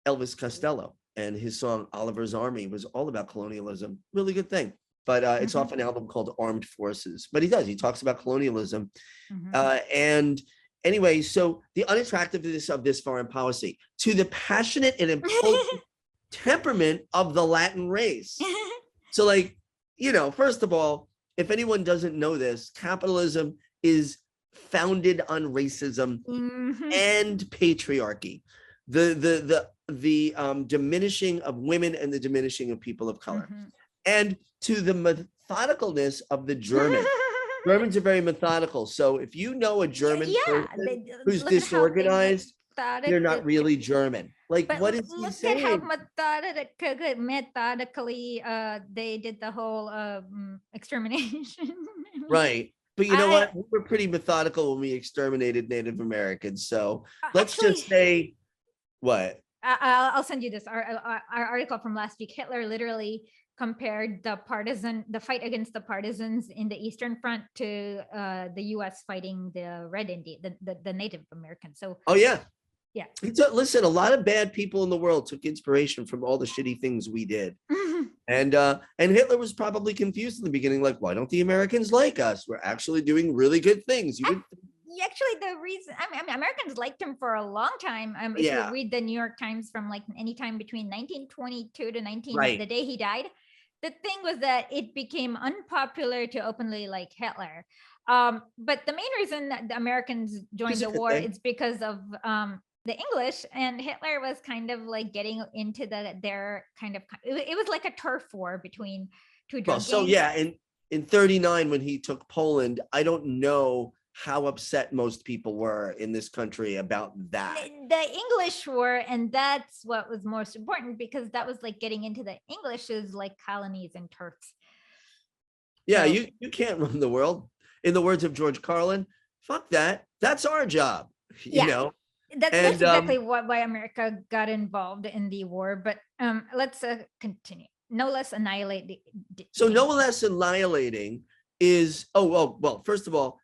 Elvis Costello. And his song Oliver's Army was all about colonialism. Really good thing. But it's off an album called Armed Forces. But he talks about colonialism. And anyway, so the unattractiveness of this foreign policy, to the passionate and impulsive temperament of the Latin race. So, like, first of all, if anyone doesn't know this, capitalism is founded on racism and patriarchy. The diminishing of women and the diminishing of people of color. And to the methodicalness of the German. Germans are very methodical. So if you know a German person who's disorganized, they're not really German. Like, what is he saying? Look at how methodically they did the whole extermination. Right. But you know what? We were pretty methodical when we exterminated Native Americans. So let's just say, what? I'll send you this our article from last week. Hitler literally compared the fight against the partisans in the Eastern Front to the U.S. fighting the Red Indian, the Native Americans. So yeah. Listen, a lot of bad people in the world took inspiration from all the shitty things we did. And Hitler was probably confused in the beginning, like, why don't the Americans like us? We're actually doing really good things. Actually, the reason Americans liked him for a long time. If you read the New York Times from like any time between 1922 to the day he died, the thing was that it became unpopular to openly like Hitler. But the main reason that the Americans joined the war is because of the English, and Hitler was kind of like getting into their kind of, it was like a turf war between two drug so gangs. yeah, in 39 when he took Poland, I don't know how upset most people were in this country about that. The English were, and that's what was most important, because that was like getting into the English's like colonies and turfs. Yeah, so, you can't run the world. In the words of George Carlin, fuck that. That's our job. You know? That's exactly why America got involved in the war. But let's continue. No less annihilating. So no less annihilating is, well, first of all,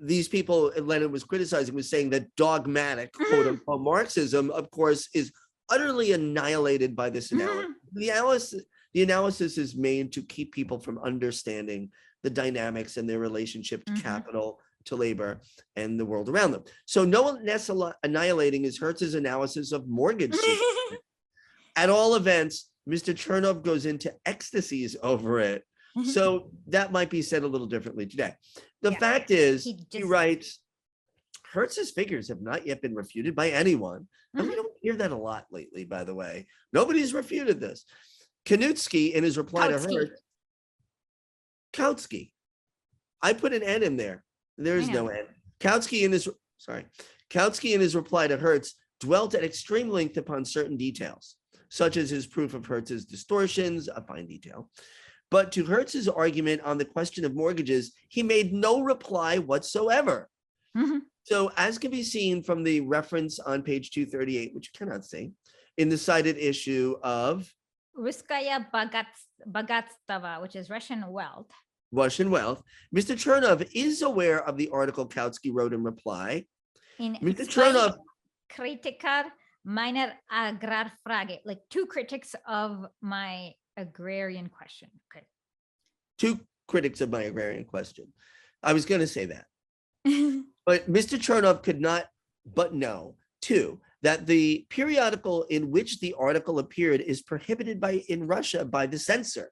these people Lenin was criticizing was saying that dogmatic, quote unquote, Marxism, of course, is utterly annihilated by this analysis. The analysis is made to keep people from understanding the dynamics and their relationship to capital, to labor, and the world around them. So no less annihilating is Hertz's analysis of mortgage. At all events, Mr. Chernov goes into ecstasies over it. So that might be said a little differently today. The fact is, he writes, Hertz's figures have not yet been refuted by anyone. And we don't hear that a lot lately, by the way. Nobody's refuted this. Kanutsky, in his reply to Hertz, Kautsky. I put an N in there. There is no N. Kautsky in his reply to Hertz dwelt at extreme length upon certain details, such as his proof of Hertz's distortions, a fine detail. But to Hertz's argument on the question of mortgages, he made no reply whatsoever. So as can be seen from the reference on page 238, which you cannot see, in the cited issue of Ruskaya Bogatstava, which is Russian wealth. Mr. Chernov is aware of the article Kautsky wrote in reply. Mr. Chernov Kritikar meiner Agrarfrage, like two critics of my agrarian question. Okay. Two critics of my agrarian question. I was going to say that. But Mr. Chernov could not but know, too, that the periodical in which the article appeared is prohibited in Russia by the censor.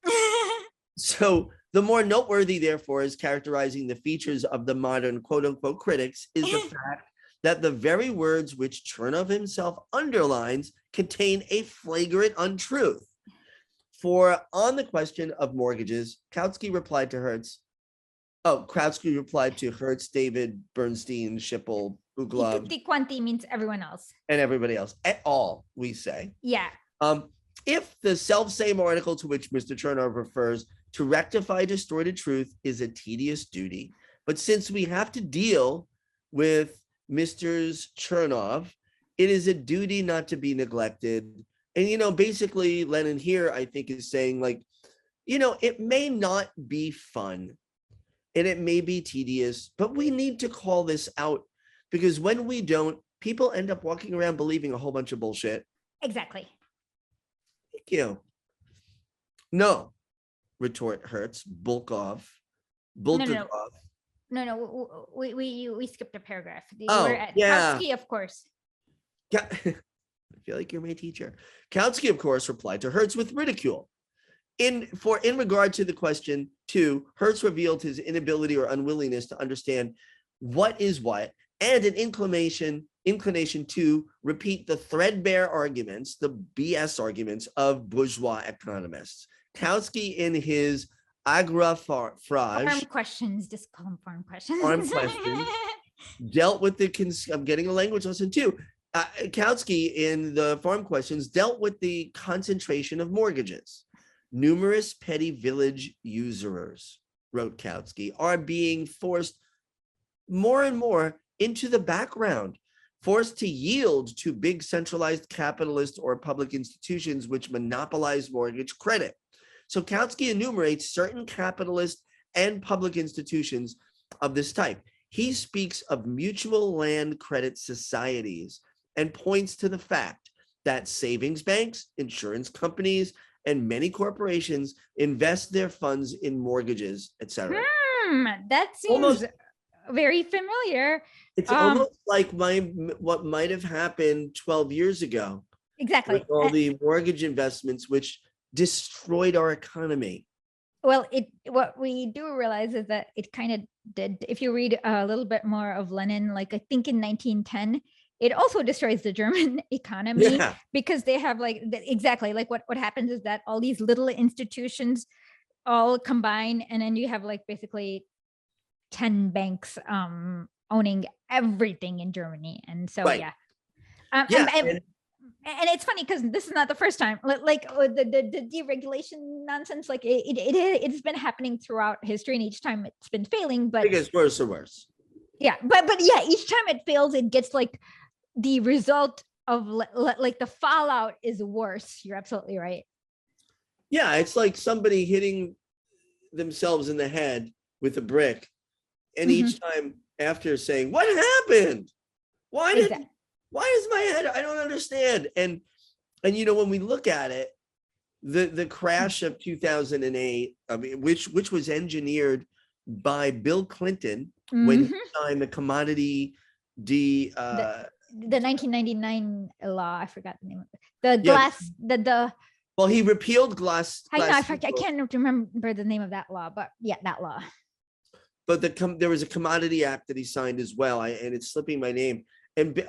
So the more noteworthy, therefore, is characterizing the features of the modern quote-unquote critics is the fact that the very words which Chernov himself underlines contain a flagrant untruth. For on the question of mortgages, Kautsky replied to Hertz, David, Bernstein, Schiphol, Buglov. Quanti means everyone else. And everybody else. At all, we say. Yeah. If the self-same article to which Mr. Chernov refers to rectify distorted truth is a tedious duty, but since we have to deal with Mr. Chernov, it is a duty not to be neglected. And, basically Lenin here, I think, is saying like, it may not be fun and it may be tedious, but we need to call this out because when we don't, people end up walking around believing a whole bunch of bullshit. Exactly. Thank you. No, retort Hertz, Bulgakov. No. We skipped a paragraph. We're at Kautsky, of course. I feel like you're my teacher. Kautsky, of course, replied to Hertz with ridicule. In regard to the question, too, Hertz revealed his inability or unwillingness to understand what is what, and an inclination to repeat the threadbare arguments, the BS arguments of bourgeois economists. Kautsky, in his Agrarfrage, farm questions, just call them farm questions. Dealt with I'm getting a language lesson too. Kautsky, in the farm questions, dealt with the concentration of mortgages. Numerous petty village usurers, wrote Kautsky, are being forced more and more into the background, forced to yield to big centralized capitalist or public institutions which monopolize mortgage credit. So Kautsky enumerates certain capitalist and public institutions of this type. He speaks of mutual land credit societies and points to the fact that savings banks, insurance companies, and many corporations invest their funds in mortgages, etc. That seems very familiar. It's almost like what might have happened 12 years ago. Exactly. With all the mortgage investments, which destroyed our economy. Well, what we do realize is that it kind of did. If you read a little bit more of Lenin, like I think in 1910, it also destroys the German economy Yeah. because they have like exactly like what happens is that all these little institutions all combine, and then you have like basically 10 banks owning everything in Germany. And so Right. yeah. Yeah. And it's funny because this is not the first time, like the deregulation nonsense, like it's been happening throughout history, and each time it's been failing, but it gets worse and worse. yeah, but yeah, each time it fails, it gets like the result of like the fallout is worse. You're absolutely right. Yeah, it's like somebody hitting themselves in the head with a brick, and each time after saying, "What happened? Why is my head? I don't understand." And you know, when we look at it, the crash of 2008, I mean, which was engineered by Bill Clinton when he signed the commodity the 1999 law, I forgot the name of it. The glass, well, he repealed glass. I know, I can't remember the name of that law, but yeah, that law. But there was a commodity act that he signed as well, and it's slipping my name. And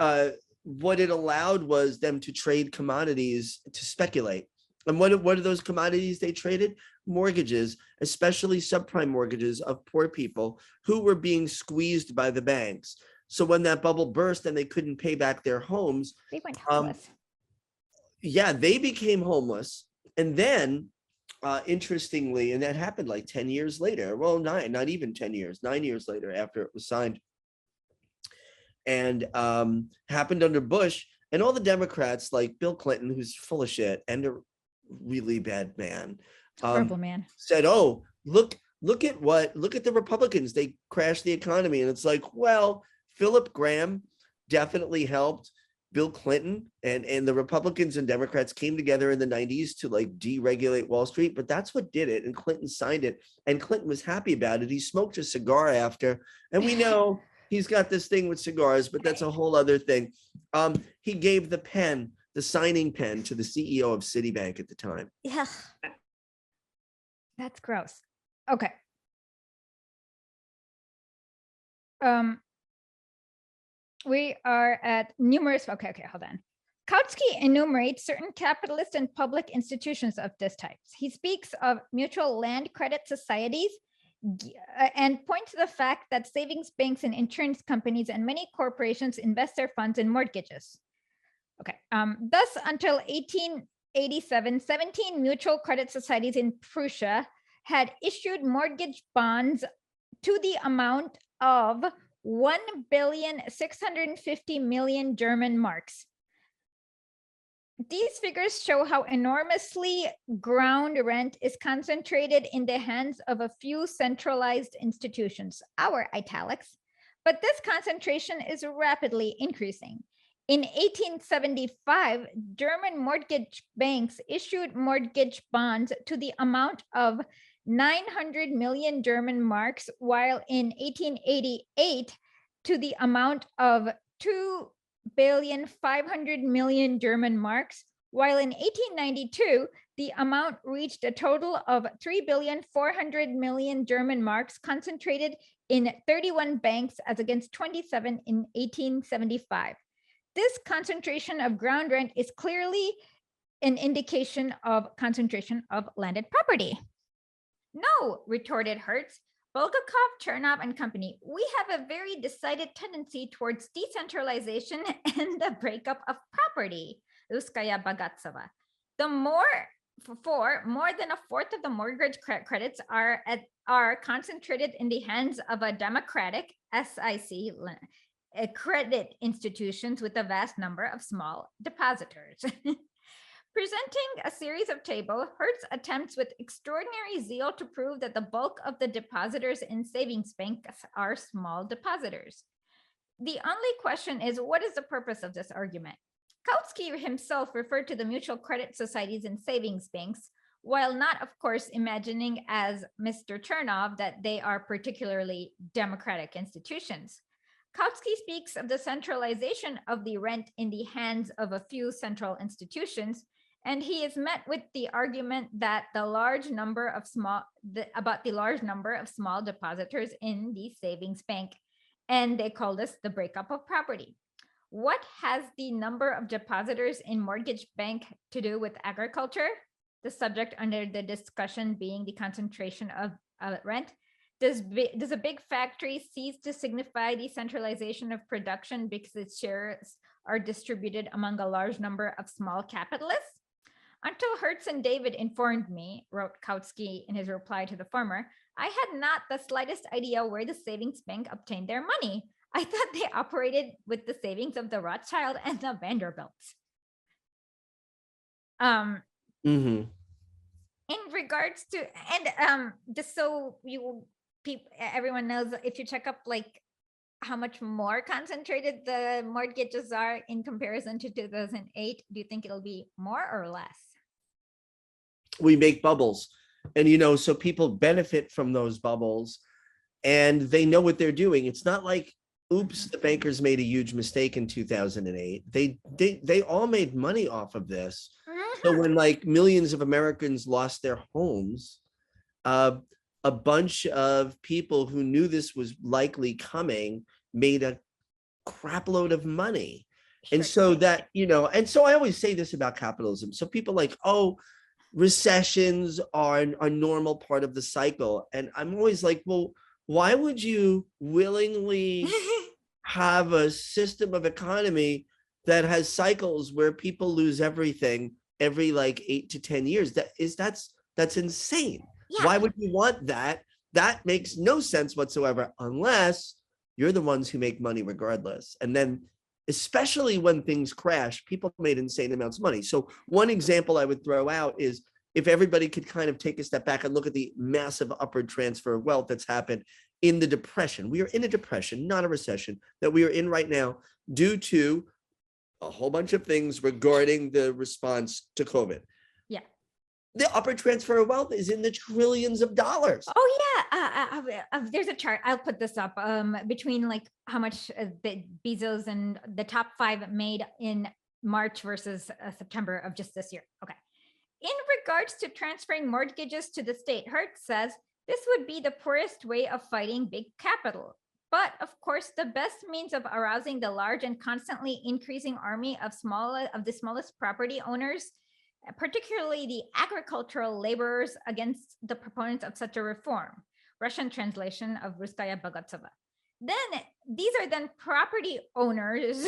what it allowed was them to trade commodities to speculate. And what are those commodities they traded? Mortgages, especially subprime mortgages of poor people who were being squeezed by the banks. So when that bubble burst and they couldn't pay back their homes, they went homeless. Yeah, they became homeless. And then, interestingly, and that happened like 10 years later. Well, not even 10 years, 9 years later after it was signed. And happened under Bush, and all the Democrats like Bill Clinton, who's full of shit and a really bad man, horrible man, said, "Oh, look at the Republicans. They crashed the economy." And it's like, well, Philip Graham definitely helped Bill Clinton, and the Republicans and Democrats came together in the 90s to like deregulate Wall Street, but that's what did it. And Clinton signed it, and Clinton was happy about it. He smoked a cigar after, and we know he's got this thing with cigars, but that's a whole other thing. He gave the signing pen to the CEO of Citibank at the time. Yeah. That's gross. Okay. We are at numerous, okay, hold on. Kautsky enumerates certain capitalist and public institutions of this type. He speaks of mutual land credit societies and points to the fact that savings banks and insurance companies and many corporations invest their funds in mortgages. Okay, thus until 1887, 17 mutual credit societies in Prussia had issued mortgage bonds to the amount of 1,650,000,000 German marks. These figures show how enormously ground rent is concentrated in the hands of a few centralized institutions, our italics, but this concentration is rapidly increasing. In 1875, German mortgage banks issued mortgage bonds to the amount of 900 million German marks, while in 1888 to the amount of 2,500,000,000 German marks, while in 1892 the amount reached a total of 3,400,000,000 German marks, concentrated in 31 banks as against 27 in 1875. This concentration of ground rent is clearly an indication of concentration of landed property. No, retorted Hertz, Bulgakov, Chernov, and company, we have a very decided tendency towards decentralization and the breakup of property. Ruskaya Bagatsova. More than a fourth of the mortgage credits are concentrated in the hands of a democratic SIC credit institutions with a vast number of small depositors. Presenting a series of tables, Hertz attempts with extraordinary zeal to prove that the bulk of the depositors in savings banks are small depositors. The only question is, what is the purpose of this argument? Kautsky himself referred to the mutual credit societies and savings banks, while not, of course, imagining, as Mr. Chernov, that they are particularly democratic institutions. Kautsky speaks of the centralization of the rent in the hands of a few central institutions, And he is met with the argument that the large number of small depositors in the savings bank, and they call this the breakup of property. What has the number of depositors in mortgage bank to do with agriculture? The subject under the discussion being the concentration of rent. Does a big factory cease to signify the centralization of production because its shares are distributed among a large number of small capitalists? Until Hertz and David informed me, wrote Kautsky in his reply to the former, I had not the slightest idea where the savings bank obtained their money. I thought they operated with the savings of the Rothschild and the Vanderbilts. Mhm. In regards to, and just so everyone knows, if you check up like how much more concentrated the mortgages are in comparison to 2008, do you think it'll be more or less? We make bubbles, and so people benefit from those bubbles, and they know what they're doing. It's not like, oops, the bankers made a huge mistake in 2008. They all made money off of this. So when like millions of Americans lost their homes, a bunch of people who knew this was likely coming made a crap load of money. And so that, and so I always say this about capitalism. So people like, oh, recessions are a normal part of the cycle. And I'm always like, well, why would you willingly have a system of economy that has cycles where people lose everything every like 8 to 10 years? That's insane. Yeah. Why would you want that? That makes no sense whatsoever, unless you're the ones who make money regardless. And then especially when things crash, people made insane amounts of money. So one example I would throw out is if everybody could kind of take a step back and look at the massive upward transfer of wealth that's happened in the depression. We are in a depression, not a recession, that we are in right now due to a whole bunch of things regarding the response to COVID. Yeah. The upward transfer of wealth is in the trillions of dollars. Oh yeah, there's a chart. I'll put this up between like how much Bezos and the top 5 made in March versus September of just this year. Okay. In regards to transferring mortgages to the state, Hertz says this would be the poorest way of fighting big capital. But of course, the best means of arousing the large and constantly increasing army of the smallest property owners, particularly the agricultural laborers, against the proponents of such a reform. Russian translation of Ruskaya Bogotsova. Then these are then property owners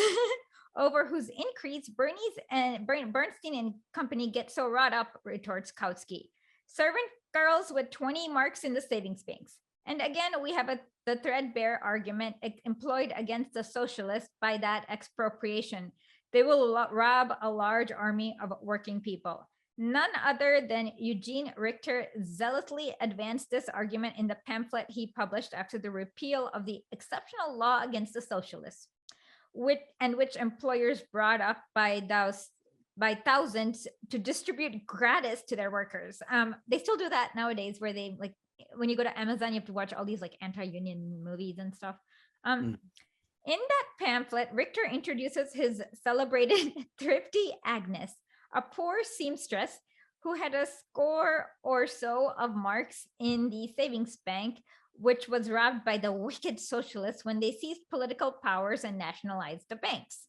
over whose increase Bernstein and company get so wrought up, retorts Kautsky. Servant girls with 20 marks in the savings banks. And again, we have the threadbare argument employed against the socialists by that expropriation. They will rob a large army of working people. None other than Eugene Richter zealously advanced this argument in the pamphlet he published after the repeal of the exceptional law against the socialists, which employers brought up by thousands to distribute gratis to their workers. They still do that nowadays, where they like when you go to Amazon, you have to watch all these like anti-union movies and stuff. In that pamphlet, Richter introduces his celebrated thrifty Agnes, a poor seamstress who had a score or so of marks in the savings bank, which was robbed by the wicked socialists when they seized political powers and nationalized the banks.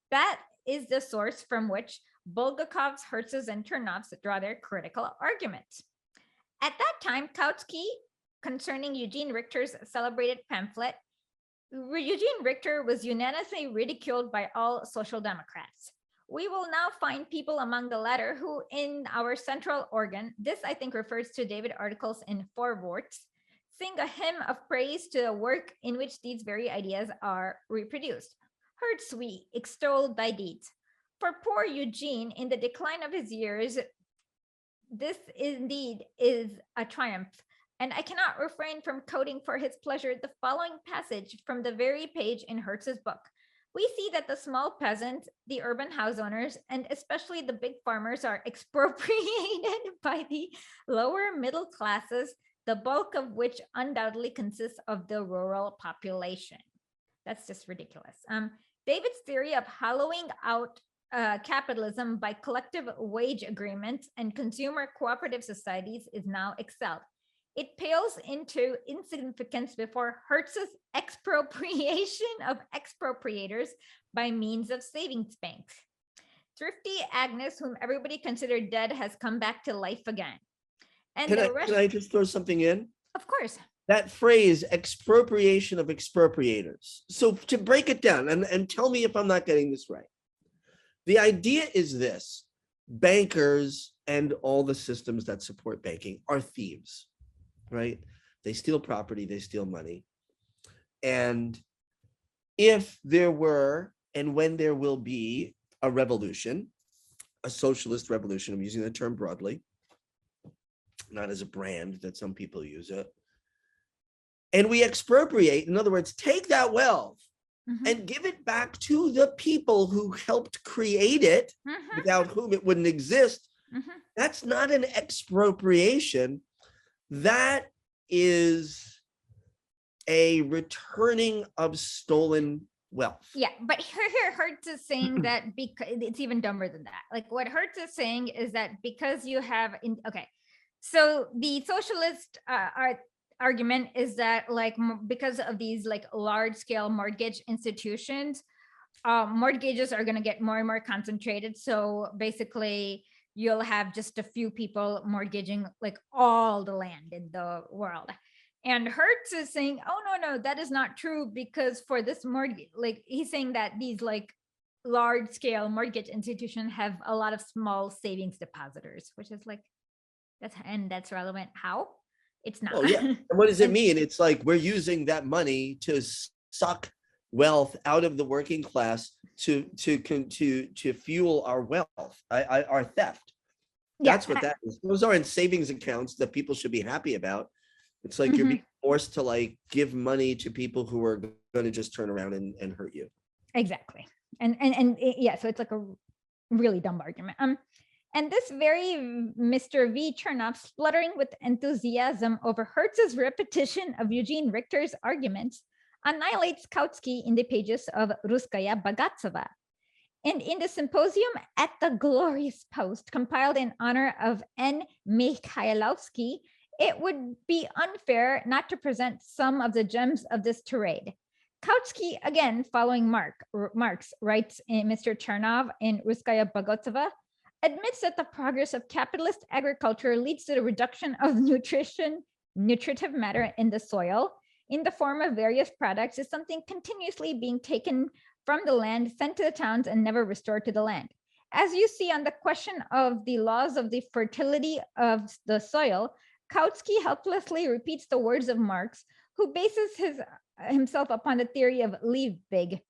That is the source from which Bulgakovs, Hertz's, and Chernovs draw their critical arguments. At that time, Kautsky, concerning Eugene Richter's celebrated pamphlet, Eugene Richter was unanimously ridiculed by all social democrats. We will now find people among the latter who, in our central organ, this I think refers to David articles in Forwards, sing a hymn of praise to the work in which these very ideas are reproduced. Hertz, we extol thy deeds. For poor Eugene, in the decline of his years, this indeed is a triumph. And I cannot refrain from quoting for his pleasure the following passage from the very page in Hertz's book. We see that the small peasants, the urban house owners, and especially the big farmers are expropriated by the lower middle classes, the bulk of which undoubtedly consists of the rural population. That's just ridiculous. David's theory of hollowing out capitalism by collective wage agreements and consumer cooperative societies is now excelled. It pales into insignificance before Hertz's expropriation of expropriators by means of savings banks. Thrifty Agnes, whom everybody considered dead, has come back to life again. And Can I just throw something in? Of course. That phrase, expropriation of expropriators. So to break it down, and tell me if I'm not getting this right. The idea is this: bankers and all the systems that support banking are thieves, right? They steal property, they steal money. And if there were, and when there will be a revolution, a socialist revolution, I'm using the term broadly, not as a brand that some people use it, and we expropriate, in other words, take that wealth and give it back to the people who helped create it, without whom it wouldn't exist. That's not an expropriation. That is a returning of stolen wealth. Yeah, but here Hertz is saying that because it's even dumber than that. Like what Hertz is saying is that because you have so the socialist argument is that like because of these like large scale mortgage institutions, mortgages are going to get more and more concentrated. So basically you'll have just a few people mortgaging like all the land in the world. And Hertz is saying, oh, no, that is not true, because for this mortgage, like he's saying that these like large scale mortgage institutions have a lot of small savings depositors, which is like, that's relevant. How? It's not. Oh, yeah. And what does it mean? It's like we're using that money to suck wealth out of the working class to fuel our wealth, our theft. That's what that is. Those aren't savings accounts that people should be happy about. It's like you're being forced to like give money to people who are going to just turn around and hurt you. Exactly. And yeah, so it's like a really dumb argument. And this very Mr. V. Chernoff, spluttering with enthusiasm over Hertz's repetition of Eugene Richter's arguments, annihilates Kautsky in the pages of Ruskaya Bagatsova. And in the symposium at the Glorious Post, compiled in honor of N. Mikhailovsky, it would be unfair not to present some of the gems of this tirade. Kautsky, again following Marx, writes in Mr. Chernoff in Ruskaya Bagatsova, admits that the progress of capitalist agriculture leads to the reduction of nutritive matter in the soil in the form of various products is something continuously being taken from the land, sent to the towns, and never restored to the land. As you see on the question of the laws of the fertility of the soil, Kautsky helplessly repeats the words of Marx, who bases himself upon the theory of Liebig.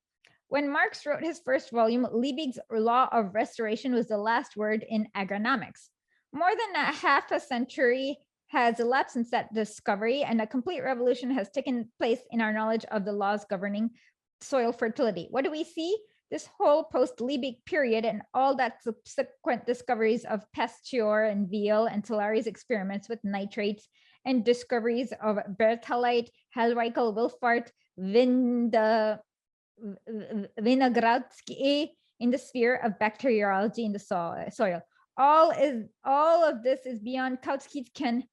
When Marx wrote his first volume, Liebig's law of restoration was the last word in agronomics. More than a half a century has elapsed since that discovery, and a complete revolution has taken place in our knowledge of the laws governing soil fertility. What do we see? This whole post-Liebig period and all that subsequent discoveries of Pasteur and Veal and Tillari's experiments with nitrates and discoveries of Bertholite, Halreichel, Wilfart, Vinogradsky in the sphere of bacteriology in the soil. All of this is beyond Kautsky's ken.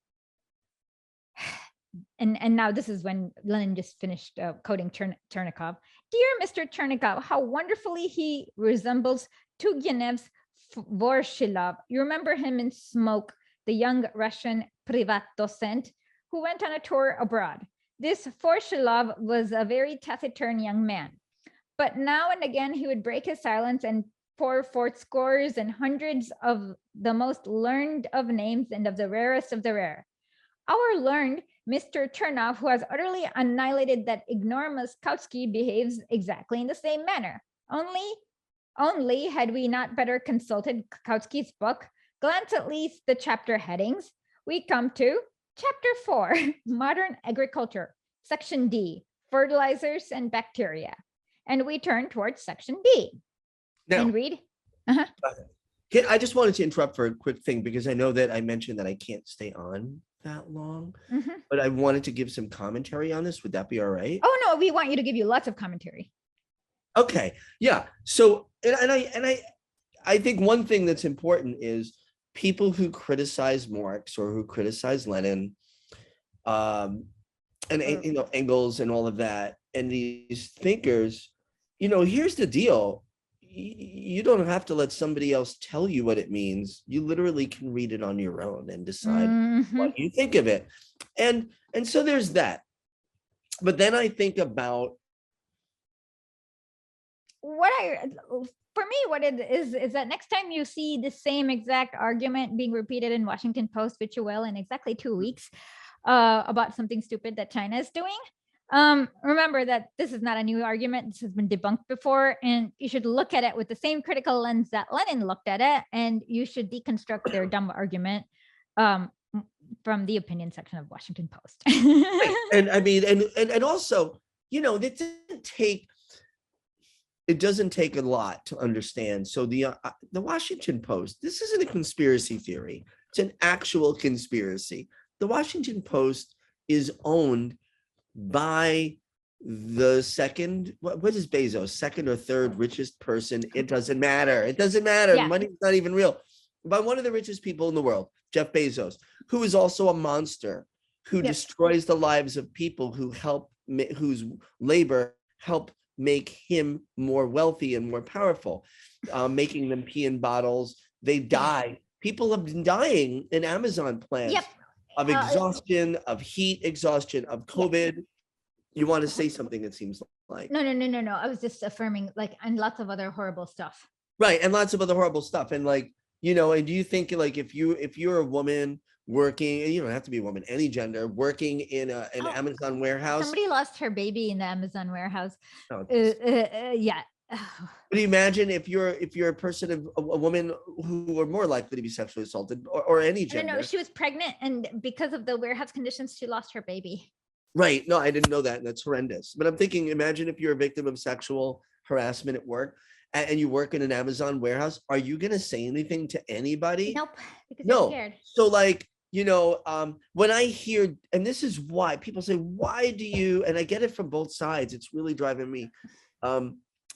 And now this is when Lenin just finished quoting Chernikov. Dear Mr. Chernikov, how wonderfully he resembles Turgenev's Vorshilov. You remember him in Smoke, the young Russian privat docent who went on a tour abroad. This Vorshilov was a very taciturn young man. But now and again, he would break his silence and pour forth scores and hundreds of the most learned of names and of the rarest of the rare. Our learned Mr. Chernoff, who has utterly annihilated that ignoramus Kautsky, behaves exactly in the same manner. Only had we not better consulted Kautsky's book, glance at least the chapter headings, we come to Chapter 4, Modern Agriculture, Section D, Fertilizers and Bacteria. And we turn towards Section B. Now, and read. I just wanted to interrupt for a quick thing, because I know that I mentioned that I can't stay on that long, but I wanted to give some commentary on this. Would that be all right? Oh no, we want you to give you lots of commentary. Okay, yeah. So and I I think one thing that's important is people who criticize Marx or who criticize Lenin, and Engels and all of that, and these thinkers, here's the deal. You don't have to let somebody else tell you what it means. You literally can read it on your own and decide what you think of it. And so there's that. But then I think about for me, what it is that next time you see the same exact argument being repeated in Washington Post, which you will in exactly 2 weeks, about something stupid that China is doing, remember that this is not a new argument. This has been debunked before, and you should look at it with the same critical lens that Lenin looked at it, and you should deconstruct their dumb argument from the opinion section of Washington Post. and I mean, and also, it doesn't take a lot to understand. So the Washington Post, this isn't a conspiracy theory. It's an actual conspiracy. The Washington Post is owned by the second, what is Bezos, second or third richest person? It doesn't matter. It doesn't matter. Yeah. Money's not even real. By one of the richest people in the world, Jeff Bezos, who is also a monster, who destroys the lives of people whose labor help make him more wealthy and more powerful, making them pee in bottles. They die. People have been dying in Amazon plants of exhaustion, of heat exhaustion, of COVID. You want to say something, it seems like. No. I was just affirming, and lots of other horrible stuff. Right, and lots of other horrible stuff. And and do you think if you're a woman working, you don't have to be a woman, any gender, working in an Amazon warehouse. Somebody lost her baby in the Amazon warehouse. Yeah. But imagine if you're a person, a woman who are more likely to be sexually assaulted, or any gender. No, she was pregnant, and because of the warehouse conditions, she lost her baby. Right. No, I didn't know that. And that's horrendous. But I'm thinking, imagine if you're a victim of sexual harassment at work and you work in an Amazon warehouse. Are you going to say anything to anybody? Nope. Because you're scared. So when I hear, and this is why people say, why do you, and I get it from both sides. It's really driving me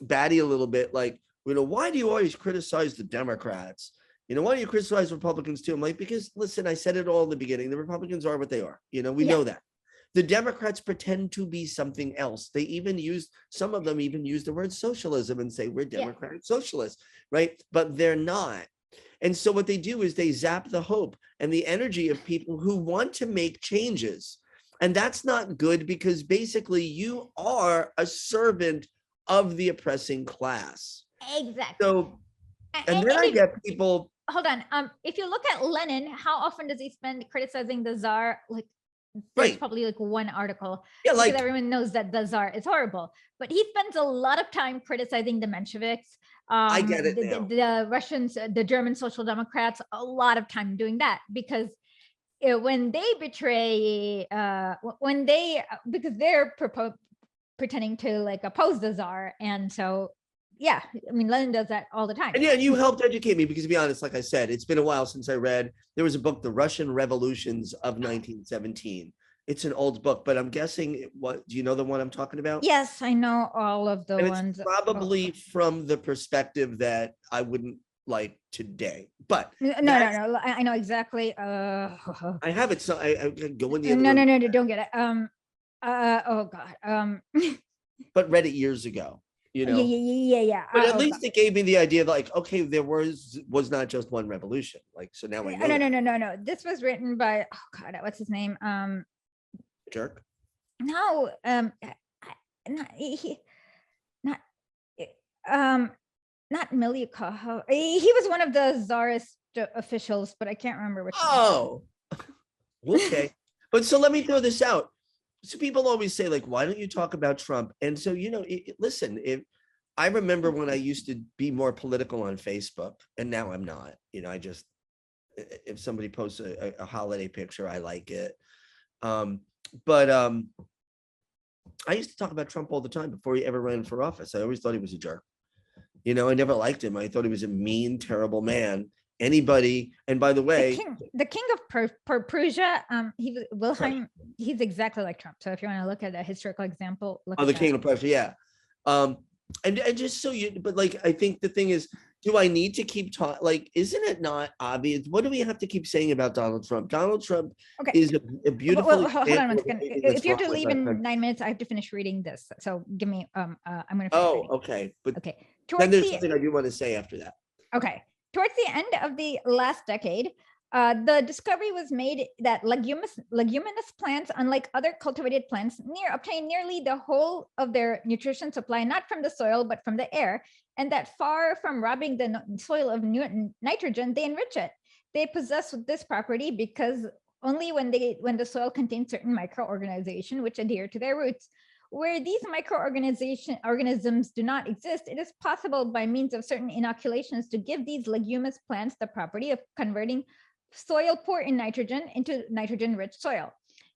batty a little bit. Why do you always criticize the Democrats? Why do you criticize Republicans too? I'm like, because listen, I said it all in the beginning. The Republicans are what they are. We know that. The Democrats pretend to be something else. Some of them even use the word socialism and say we're democratic socialists, right? But they're not. And so what they do is they zap the hope and the energy of people who want to make changes. And that's not good, because basically you are a servant of the oppressing class. Exactly. So, and then I get people. Hold on. If you look at Lenin, how often does he spend criticizing the Tsar? There's probably one article. Yeah, because everyone knows that the Tsar is horrible, but he spends a lot of time criticizing the Mensheviks. I get it now. The Russians, the German Social Democrats, a lot of time doing that, because when they betray, because they're pretending to oppose the Tsar, and so. Yeah, I mean, Lenin does that all the time. And you helped educate me, because to be honest, like I said, it's been a while since I read. There was a book, The Russian Revolutions of 1917. It's an old book, but I'm guessing, do you know the one I'm talking about? Yes, I know all of the ones. It's probably from the perspective that I wouldn't like today, but no, I know exactly. I have it, so I go in the other no, don't get it. Oh God. But read it years ago. Yeah. But at least it gave me the idea of okay, there was not just one revolution. So now I know. No. This was written by, oh God, what's his name? Jerk. No, not Milyukov. He was one of the Tsarist officials, but I can't remember which. Oh, okay. But so let me throw this out. So people always say, why don't you talk about Trump? And so, listen, I remember when I used to be more political on Facebook, and now I'm not. If somebody posts a holiday picture, I like it. But I used to talk about Trump all the time before he ever ran for office. I always thought he was a jerk. I never liked him. I thought he was a mean, terrible man. Anybody, and by the way, the king of Prussia, Wilhelm, he's exactly like Trump. So if you want to look at a historical example, the king of Prussia, yeah. And just so but I think the thing is, do I need to keep talking? Like, isn't it not obvious? What do we have to keep saying about Donald Trump? Donald Trump Okay. is a beautiful Well, hold on one example of second. anything If that's you have wrong to with leave our in country. 9 minutes, I have to finish reading this. So give me, I'm going to finish Oh, reading. okay. But Okay. then Towards there's the something I do want to say after that. Okay. Towards the end of the last decade, the discovery was made that leguminous plants, unlike other cultivated plants, obtain nearly the whole of their nutrition supply not from the soil but from the air, and that far from robbing the soil of nitrogen, they enrich it. They possess this property because only when the soil contains certain microorganization which adhere to their roots. Where these organisms do not exist, it is possible by means of certain inoculations to give these leguminous plants the property of converting soil poor in nitrogen into nitrogen-rich soil.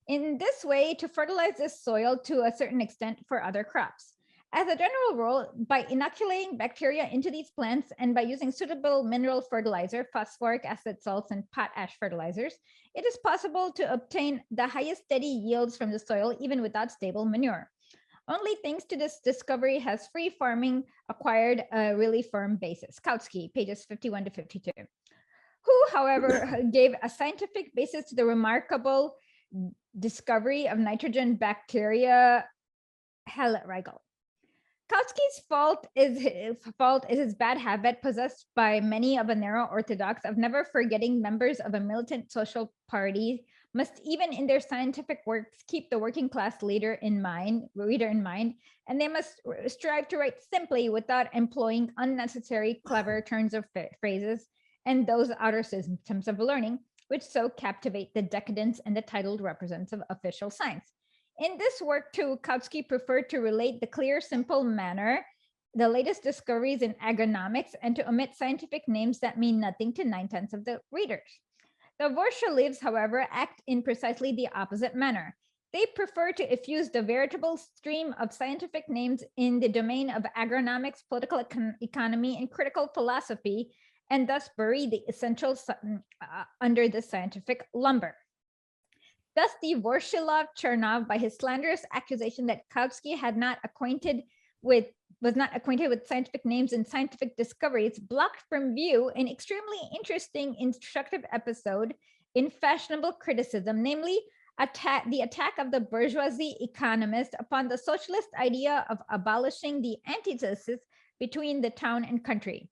In this way, to fertilize this soil to a certain extent for other crops. As a general rule, by inoculating bacteria into these plants and by using suitable mineral fertilizer, phosphoric acid salts, and potash fertilizers, it is possible to obtain the highest steady yields from the soil even without stable manure. Only thanks to this discovery has free farming acquired a really firm basis. Kautsky, pages 51 to 52. Who, however, gave a scientific basis to the remarkable discovery of nitrogen bacteria, Hallett Rigel. Kautsky's fault is his bad habit, possessed by many of a narrow orthodox, of never forgetting members of a militant social party must, even in their scientific works, keep the working class reader in mind, and they must strive to write simply without employing unnecessary clever turns of phrases and those outer systems of learning, which so captivate the decadents and the titled representatives of official science. In this work, too, Kautsky preferred to relate the clear, simple manner, the latest discoveries in agronomics, and to omit scientific names that mean nothing to 9/10 of the readers. The Bolsheviks, however, act in precisely the opposite manner. They prefer to effuse the veritable stream of scientific names in the domain of agronomics, political economy, and critical philosophy, and thus bury the essentials under the scientific lumber. Thus, the Vorshilov Chernov, by his slanderous accusation that Kautsky was not acquainted with scientific names and scientific discoveries, blocked from view an extremely interesting, instructive episode in fashionable criticism, namely the attack of the bourgeoisie economist upon the socialist idea of abolishing the antithesis between the town and country.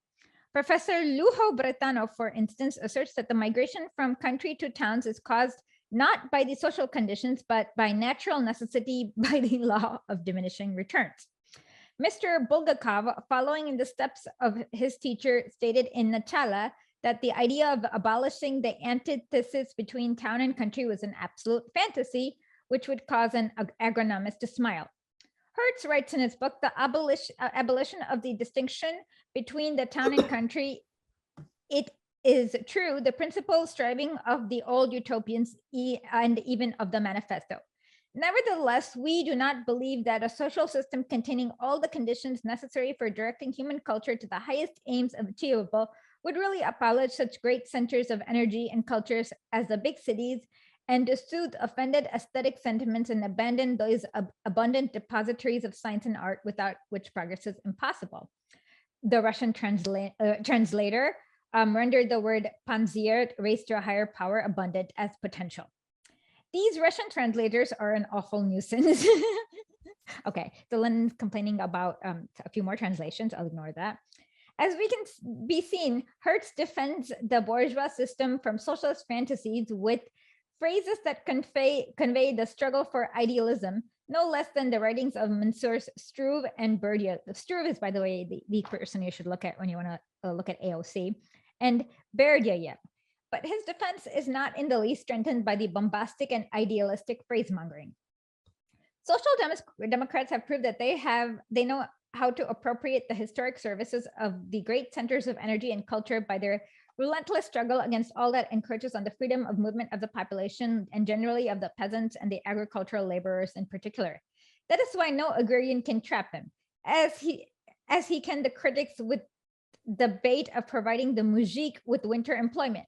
Professor Lujo Bretano, for instance, asserts that the migration from country to towns is caused not by the social conditions, but by natural necessity by the law of diminishing returns. Mr. Bulgakov, following in the steps of his teacher, stated in Nachala that the idea of abolishing the antithesis between town and country was an absolute fantasy, which would cause an agronomist to smile. Hertz writes in his book, The Abolition of the Distinction Between the Town and Country, it is true, the principal striving of the old utopians and even of the manifesto. Nevertheless, we do not believe that a social system containing all the conditions necessary for directing human culture to the highest aims achievable would really abolish such great centers of energy and cultures as the big cities, and to soothe offended aesthetic sentiments and abandon those abundant depositories of science and art without which progress is impossible. The Russian translator rendered the word panzier, raised to a higher power, abundant as potential. These Russian translators are an awful nuisance. Okay, so Lenin's complaining about a few more translations. I'll ignore that. As we can be seen, Hertz defends the bourgeois system from socialist fantasies with phrases that convey the struggle for idealism, no less than the writings of Messrs. Struve and Berdyaev. Struve is, by the way, the person you should look at when you want to look at AOC, and Berdyaev. But his defense is not in the least strengthened by the bombastic and idealistic phrasemongering. Social Democrats have proved that they know how to appropriate the historic services of the great centers of energy and culture by their relentless struggle against all that encroaches on the freedom of movement of the population and generally of the peasants and the agricultural laborers in particular. That is why no agrarian can trap them, as he can the critics with the bait of providing the mujik with winter employment.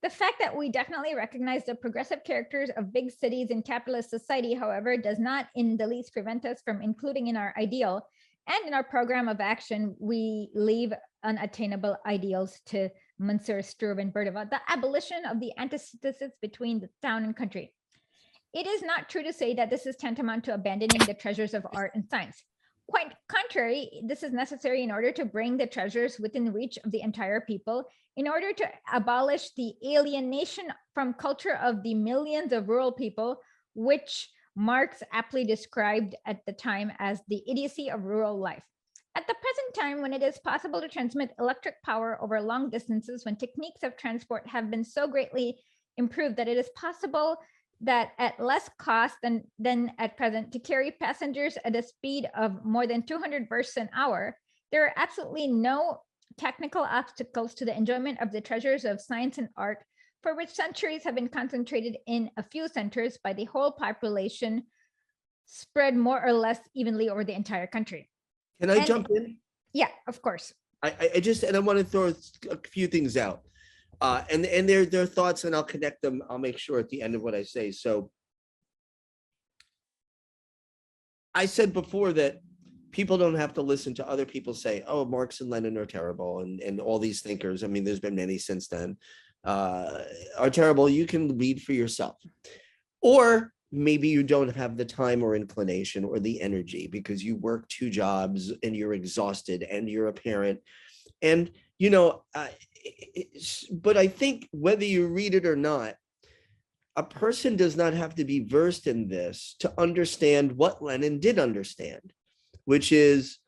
The fact that we definitely recognize the progressive characters of big cities in capitalist society, however, does not in the least prevent us from including in our ideal and in our program of action, we leave unattainable ideals, to Monsieur Sturb and Berdeva, the abolition of the antithesis between the town and country. It is not true to say that this is tantamount to abandoning the treasures of art and science. Quite contrary, this is necessary in order to bring the treasures within reach of the entire people, in order to abolish the alienation from culture of the millions of rural people, which Marx aptly described at the time as the idiocy of rural life. At the present time, when it is possible to transmit electric power over long distances, when techniques of transport have been so greatly improved that it is possible that at less cost than at present to carry passengers at a speed of more than 200 versts an hour, there are absolutely no technical obstacles to the enjoyment of the treasures of science and art, for which centuries have been concentrated in a few centers by the whole population, spread more or less evenly over the entire country. Can I jump in? Yeah, of course. I just, and I want to throw a few things out. And their thoughts, and I'll connect them. I'll make sure at the end of what I say. So I said before that people don't have to listen to other people say, oh, Marx and Lenin are terrible, and all these thinkers, I mean, there's been many since then, are terrible. You can read for yourself. Or maybe you don't have the time or inclination or the energy because you work 2 jobs and you're exhausted and you're a parent. And, you know, but I think whether you read it or not, a person does not have to be versed in this to understand what Lenin did understand, which is,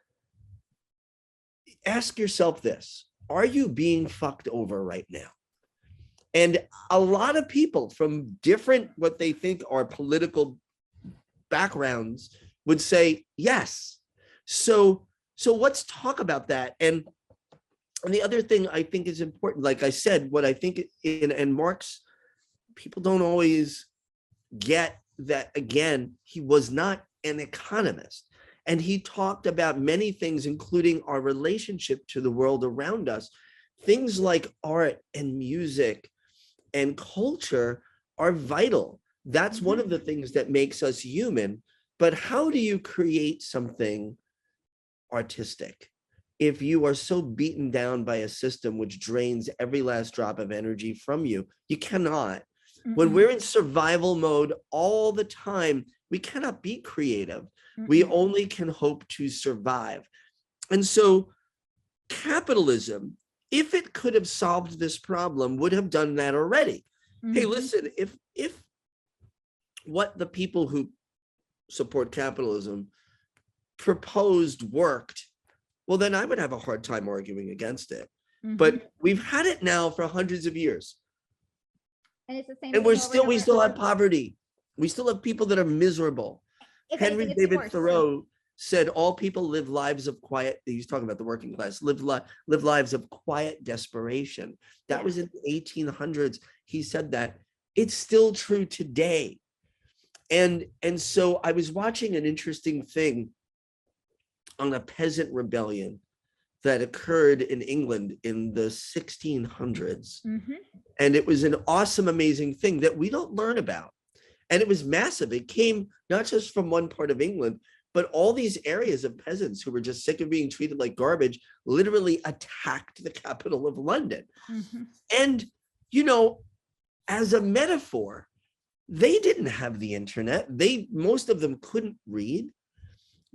ask yourself this: are you being fucked over right now? And a lot of people from different, what they think are political backgrounds, would say yes. So let's talk about that. And the other thing I think is important, like I said, what I think in Marx, people don't always get that, again, he was not an economist. And he talked about many things, including our relationship to the world around us. Things like art and music and culture are vital. That's one of the things that makes us human. But how do you create something artistic if you are so beaten down by a system which drains every last drop of energy from you? You cannot. When we're in survival mode all the time, we cannot be creative. We only can hope to survive. And so capitalism, if it could have solved this problem, would have done that already. Hey, listen, if what the people who support capitalism proposed worked, well, then I would have a hard time arguing against it. But we've had it now for hundreds of years. And it's the same. And we still have poverty. We still have people that are miserable. Henry David Thoreau said all people live lives of quiet, he's talking about the working class, live lives of quiet desperation. That was in the 1800s. He said that. It's still true today. And so I was watching an interesting thing on a peasant rebellion that occurred in England in the 1600s. And it was an awesome, amazing thing that we don't learn about. And it was massive. It came not just from one part of England, but all these areas of peasants who were just sick of being treated like garbage literally attacked the capital of London. And, you know, as a metaphor, they didn't have the internet. Most of them couldn't read,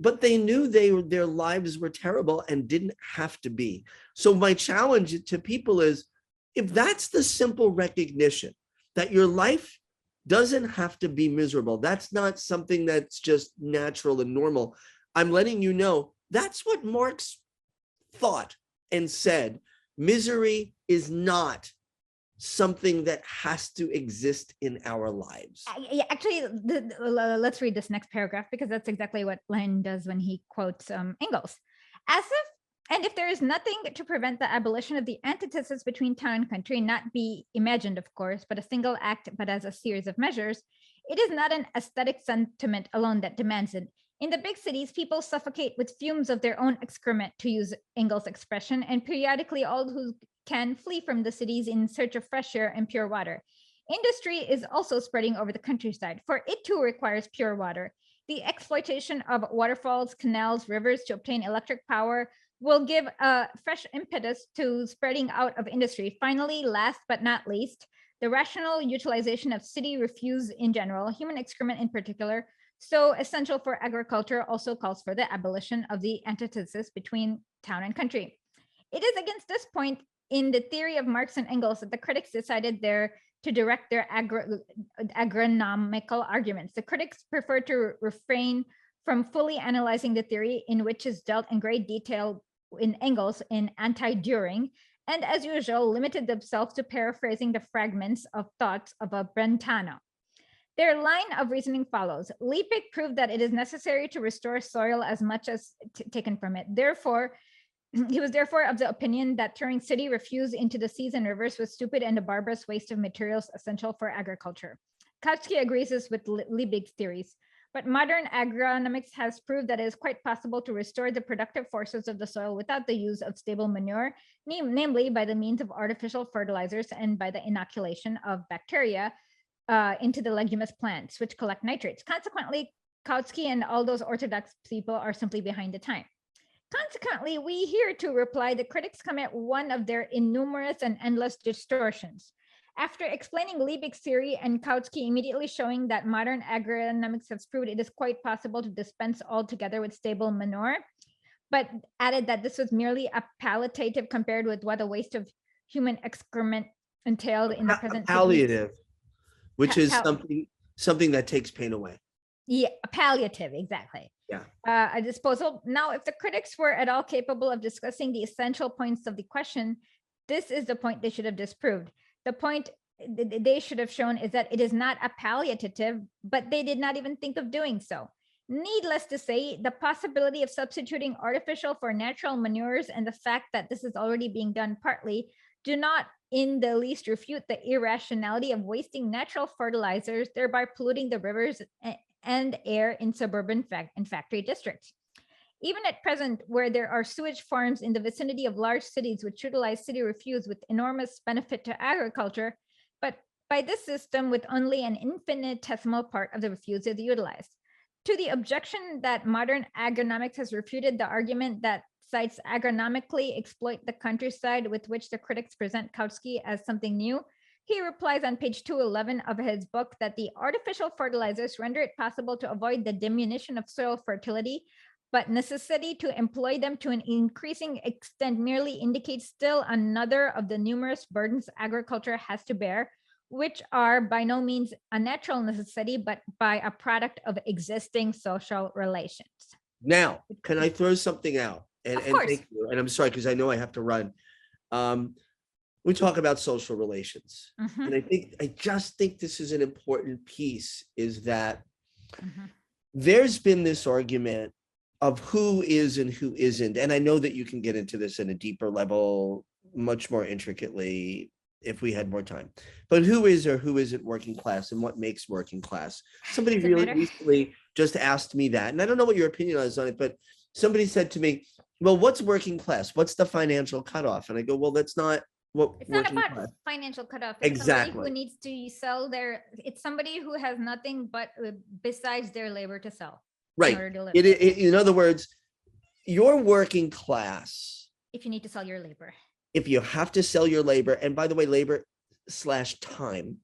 but they knew their lives were terrible and didn't have to be. So my challenge to people is, if that's the simple recognition that your life doesn't have to be miserable, that's not something that's just natural and normal, I'm letting you know that's what Marx thought and said. Misery is not something that has to exist in our lives. Actually, let's read this next paragraph, because that's exactly what Lenin does when he quotes Engels. If there is nothing to prevent the abolition of the antithesis between town and country, not be imagined, of course, but a single act, but as a series of measures, it is not an aesthetic sentiment alone that demands it. In the big cities, people suffocate with fumes of their own excrement, to use Engels' expression, and periodically all who can flee from the cities in search of fresh air and pure water. Industry is also spreading over the countryside, for it too requires pure water. The exploitation of waterfalls, canals, rivers to obtain electric power, will give a fresh impetus to spreading out of industry. Finally, last but not least, the rational utilization of city refuse in general, human excrement in particular, so essential for agriculture, also calls for the abolition of the antithesis between town and country. It is against this point in the theory of Marx and Engels that the critics decided there to direct their agronomical arguments. The critics prefer to refrain from fully analyzing the theory, in which is dealt in great detail in Engels in Anti-Düring, and as usual, limited themselves to paraphrasing the fragments of thoughts of a Brentano. Their line of reasoning follows. Liebig proved that it is necessary to restore soil as much as taken from it. Therefore, he was therefore of the opinion that turning city refuse into the seas and rivers was stupid and a barbarous waste of materials essential for agriculture. Kautsky agrees with Liebig's theories, but modern agronomics has proved that it is quite possible to restore the productive forces of the soil without the use of stable manure, namely by the means of artificial fertilizers and by the inoculation of bacteria into the leguminous plants, which collect nitrates. Consequently, Kautsky and all those orthodox people are simply behind the time. Consequently, we here to reply, the critics commit one of their innumerous and endless distortions. After explaining Liebig's theory and Kautsky immediately showing that modern agronomics has proved it is quite possible to dispense altogether with stable manure, but added that this was merely a palliative compared with what a waste of human excrement entailed in the present palliative, which is Pal- something that takes pain away. Yeah, a palliative, exactly. Yeah. A disposal. Now, if the critics were at all capable of discussing the essential points of the question, this is the point they should have disproved. The point they should have shown is that it is not a palliative, but they did not even think of doing so. Needless to say, the possibility of substituting artificial for natural manures and the fact that this is already being done partly do not in the least refute the irrationality of wasting natural fertilizers, thereby polluting the rivers and air in suburban and factory districts. Even at present, where there are sewage farms in the vicinity of large cities which utilize city refuse with enormous benefit to agriculture, but by this system with only an infinitesimal part of the refuse is utilized. To the objection that modern agronomics has refuted the argument that sites agronomically exploit the countryside, with which the critics present Kautsky as something new, he replies on page 211 of his book that the artificial fertilizers render it possible to avoid the diminution of soil fertility, but necessity to employ them to an increasing extent merely indicates still another of the numerous burdens agriculture has to bear, which are by no means a natural necessity, but by a product of existing social relations. Now, can I throw something out? And thank you. And I'm sorry, because I know I have to run. We talk about social relations. And I just think this is an important piece, is that there's been this argument of who is and who isn't. And I know that you can get into this in a deeper level, much more intricately if we had more time. But who is or who isn't working class, and what makes working class? Somebody really recently just asked me that. And I don't know what your opinion is on it, but somebody said to me, well, what's working class? What's the financial cutoff? And I go, well, that's not what it's not about class. Financial cutoff. It's exactly. Somebody who needs to sell it's somebody who has nothing but besides their labor to sell. Right. In other words, you're working class. If you need to sell your labor. If you have to sell your labor, and by the way, labor/time.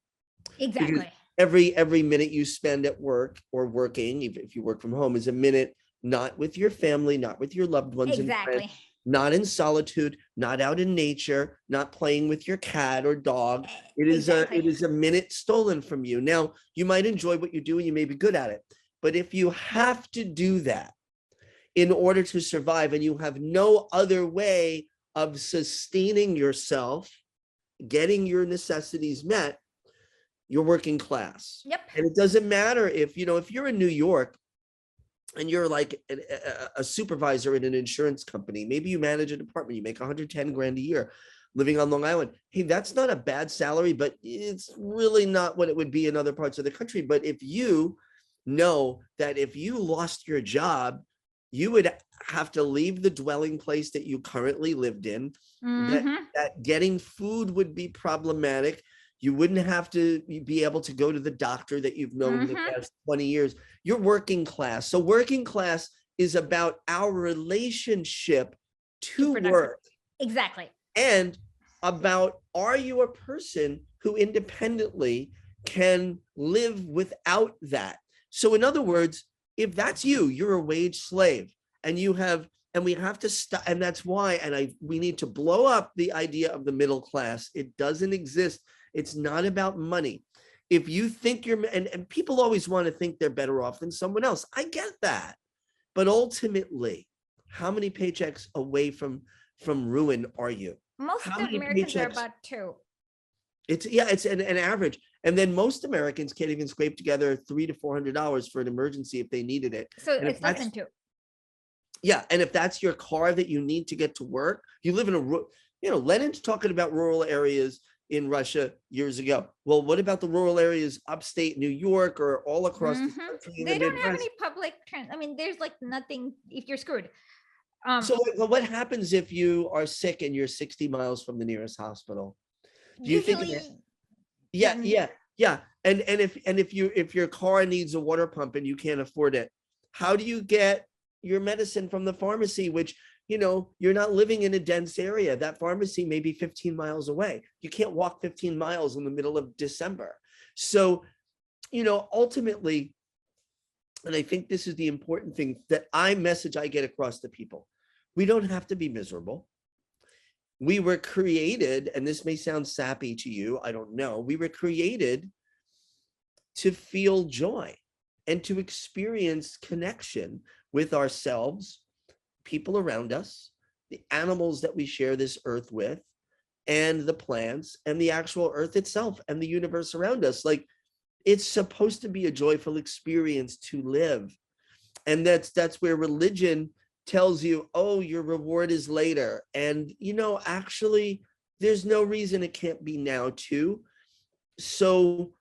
Exactly. Every minute you spend at work or working, if you work from home, is a minute not with your family, not with your loved ones, exactly. And friends, not in solitude, not out in nature, not playing with your cat or dog. It is a minute stolen from you. Now, you might enjoy what you do and you may be good at it, but if you have to do that in order to survive, and you have no other way of sustaining yourself, getting your necessities met, you're working class. Yep. And it doesn't matter if you're in New York and you're like a supervisor in an insurance company, maybe you manage a department, you make 110 grand a year living on Long Island. Hey, that's not a bad salary, but it's really not what it would be in other parts of the country. But if you know that if you lost your job, you would have to leave the dwelling place that you currently lived in, that getting food would be problematic. You wouldn't have to be able to go to the doctor that you've known the past 20 years. You're working class. So working class is about our relationship to produce. work. Exactly. And about, are you a person who independently can live without that? So in other words, if that's you, you're a wage slave, and you have, and we have to stop, and that's why, and we need to blow up the idea of the middle class. It doesn't exist. It's not about money. If you think you're, and people always want to think they're better off than someone else. I get that. But ultimately, how many paychecks away from ruin are you? Most How of many Americans are paychecks? about 2. It's an average. And then most Americans can't even scrape together $300 to $400 for an emergency if they needed it. So And if it's less that's, than 2. yeah, and if that's your car that you need to get to work, you live in a, Lenin's talking about rural areas in Russia years ago. Well, what about the rural areas upstate New York or all across the country in the They don't have Midwest? any public I mean, there's like nothing if you're screwed. So what happens if you are sick and you're 60 miles from the nearest hospital? Do you think? Usually, Yeah. And if your car needs a water pump and you can't afford it, how do you get your medicine from the pharmacy, which, you're not living in a dense area? That pharmacy may be 15 miles away. You can't walk 15 miles in the middle of December. So, ultimately, and I think this is the important thing that I get across to people. We don't have to be miserable. We were created, and this may sound sappy to you, I don't know. We were created to feel joy and to experience connection with ourselves, people around us, the animals that we share this earth with, and the plants, and the actual earth itself, and the universe around us. Like, it's supposed to be a joyful experience to live. And that's where religion tells you, oh, your reward is later. And, actually, there's no reason it can't be now too. So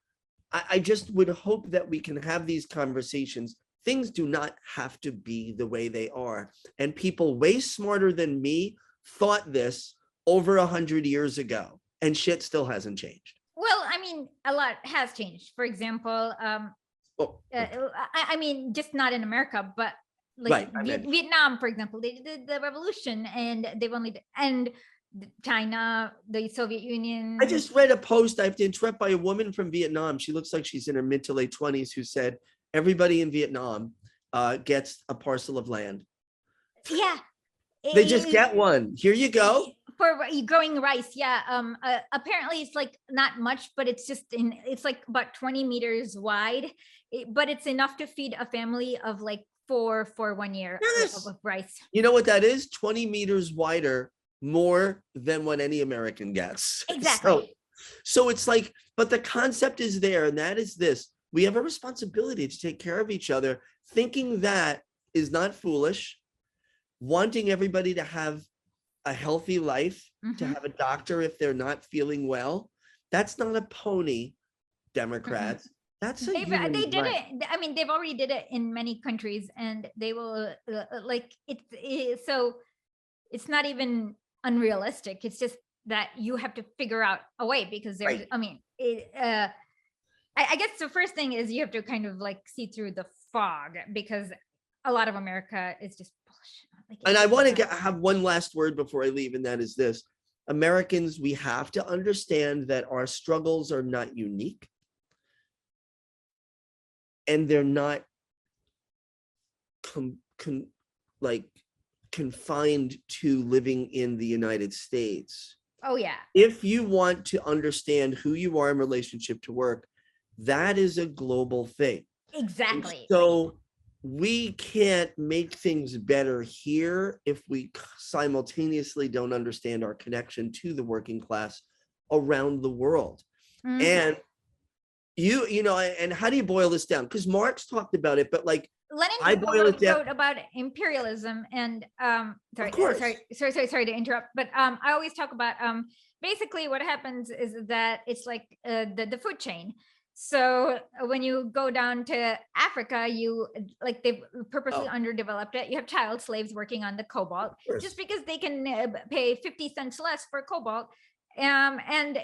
I just would hope that we can have these conversations. Things do not have to be the way they are. And people way smarter than me thought this over 100 years ago, and shit still hasn't changed. Well, I mean, a lot has changed. For example, I mean, just not in America, but like Right, Vietnam, for example, they did the revolution, and they've only, and China, the Soviet Union. I just read a post, I have to interrupt, by a woman from Vietnam. She looks like she's in her mid to late 20s, who said everybody in Vietnam gets a parcel of land. Yeah. They just get one. Here you go. For growing rice. Yeah. Apparently it's like not much, but it's just it's like about 20 meters wide, but it's enough to feed a family of like 4 for 1 year of rice. You know what that is? 20 meters wider, more than what any American gets. Exactly. So it's like, but the concept is there, and that is this: we have a responsibility to take care of each other. Thinking that is not foolish. Wanting everybody to have a healthy life, to have a doctor if they're not feeling well, that's not a pony, Democrats. That's a they did right. it. I mean, they've already did it in many countries, and they will like so it's not even unrealistic. It's just that you have to figure out a way, because there's, right. I mean, I guess the first thing is you have to kind of like see through the fog, because a lot of America is just bullshit. Like, and I want to have one last word before I leave, and that is this: Americans, we have to understand that our struggles are not unique, and they're not confined to living in the United States. Oh yeah. If you want to understand who you are in relationship to work, that is a global thing. Exactly. And so we can't make things better here if we simultaneously don't understand our connection to the working class around the world. And and how do you boil this down? Because Marx talked about it, but like Lenin wrote about imperialism, and sorry to interrupt, but I always talk about basically what happens is that it's like the food chain. So when you go down to Africa, you like they've purposely underdeveloped it. You have child slaves working on the cobalt just because they can pay 50 cents less for cobalt. And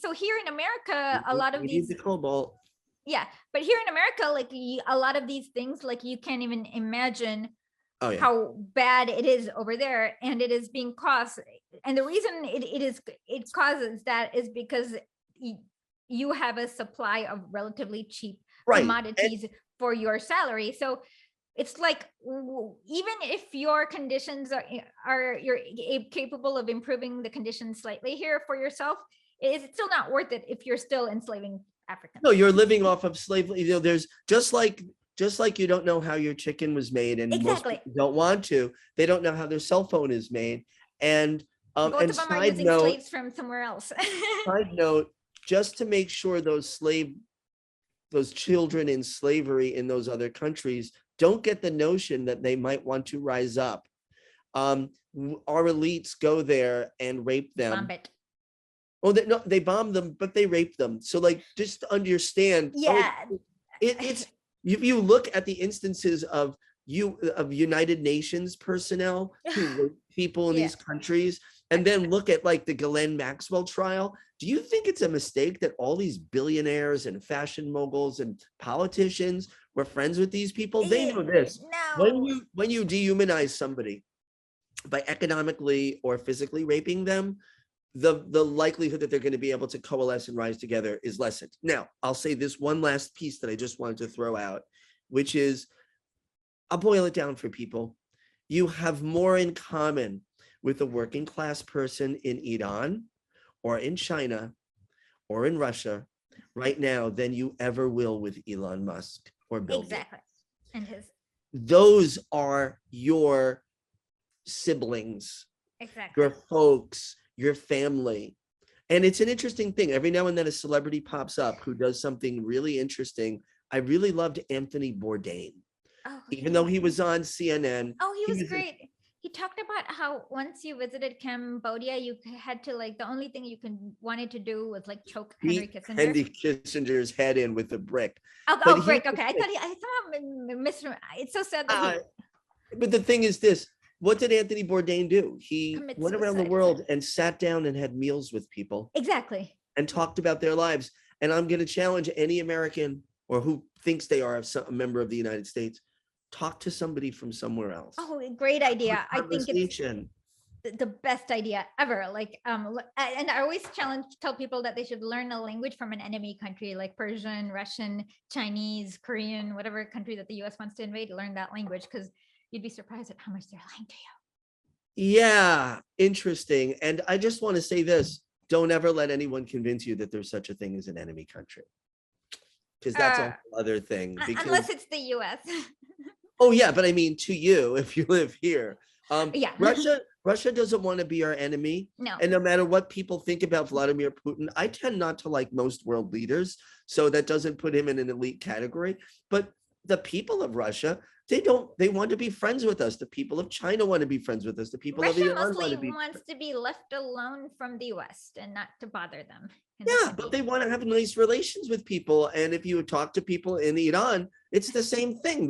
so here in America, a lot of these, the cobalt. Yeah, but here in America, like a lot of these things, like you can't even imagine Oh yeah. how bad it is over there, and it is being caused. And the reason it causes that is because you have a supply of relatively cheap Right. commodities for your salary. So it's like, even if your conditions are you're capable of improving the conditions slightly here for yourself, it's still not worth it if you're still enslaving Africans. No, you're living off of slavery. You know, there's just like you don't know how your chicken was made, and most Exactly. people don't want to. They don't know how their cell phone is made. And Both and of them are side using note, slaves from somewhere else. side note, just to make sure those children in slavery in those other countries don't get the notion that they might want to rise up. Our elites go there and rape them. Bomb it. Oh, they bomb them, but they rape them. So like, just understand. Yeah. It's if you look at the instances of United Nations personnel who rape people in Yeah. these countries, and then look at like the Ghislaine Maxwell trial. Do you think it's a mistake that all these billionaires and fashion moguls and politicians were friends with these people? They know this. No. When you dehumanize somebody by economically or physically raping them, the likelihood that they're going to be able to coalesce and rise together is lessened. Now, I'll say this one last piece that I just wanted to throw out, which is, I'll boil it down for people. You have more in common with a working class person in Iran or in China or in Russia right now than you ever will with Elon Musk or Bill Gates. Exactly. And those are your siblings, exactly. your folks, your family. And it's an interesting thing. Every now and then a celebrity pops up who does something really interesting. I really loved Anthony Bourdain. Oh, even though he was on CNN. Oh, he was great. He talked about how once you visited Cambodia, you had to, like, the only thing you wanted to do was like choke Henry Kissinger. Henry Kissinger's head in with a brick. Oh, brick. Okay, I somehow misremembered. It's so sad that but the thing is this: what did Anthony Bourdain do? He went around the world and sat down and had meals with people. Exactly. And talked about their lives. And I'm going to challenge any American or who thinks they are a member of the United States. Talk to somebody from somewhere else. Oh, great idea. I think it's the best idea ever. Like, and I always tell people that they should learn a language from an enemy country, like Persian, Russian, Chinese, Korean, whatever country that the US wants to invade, learn that language, because you'd be surprised at how much they're lying to you. Yeah, interesting. And I just want to say this: don't ever let anyone convince you that there's such a thing as an enemy country, because that's a whole other thing. Unless it's the US. Oh yeah, but I mean, to you, if you live here, yeah. Russia doesn't want to be our enemy. No. And no matter what people think about Vladimir Putin, I tend not to like most world leaders, so that doesn't put him in an elite category. But the people of Russia, they want to be friends with us. The people of China want to be friends with us. The people of Iran wants to be left alone from the West and not to bother them. Yeah, but they want to have nice relations with people. And if you talk to people in Iran, it's the same thing.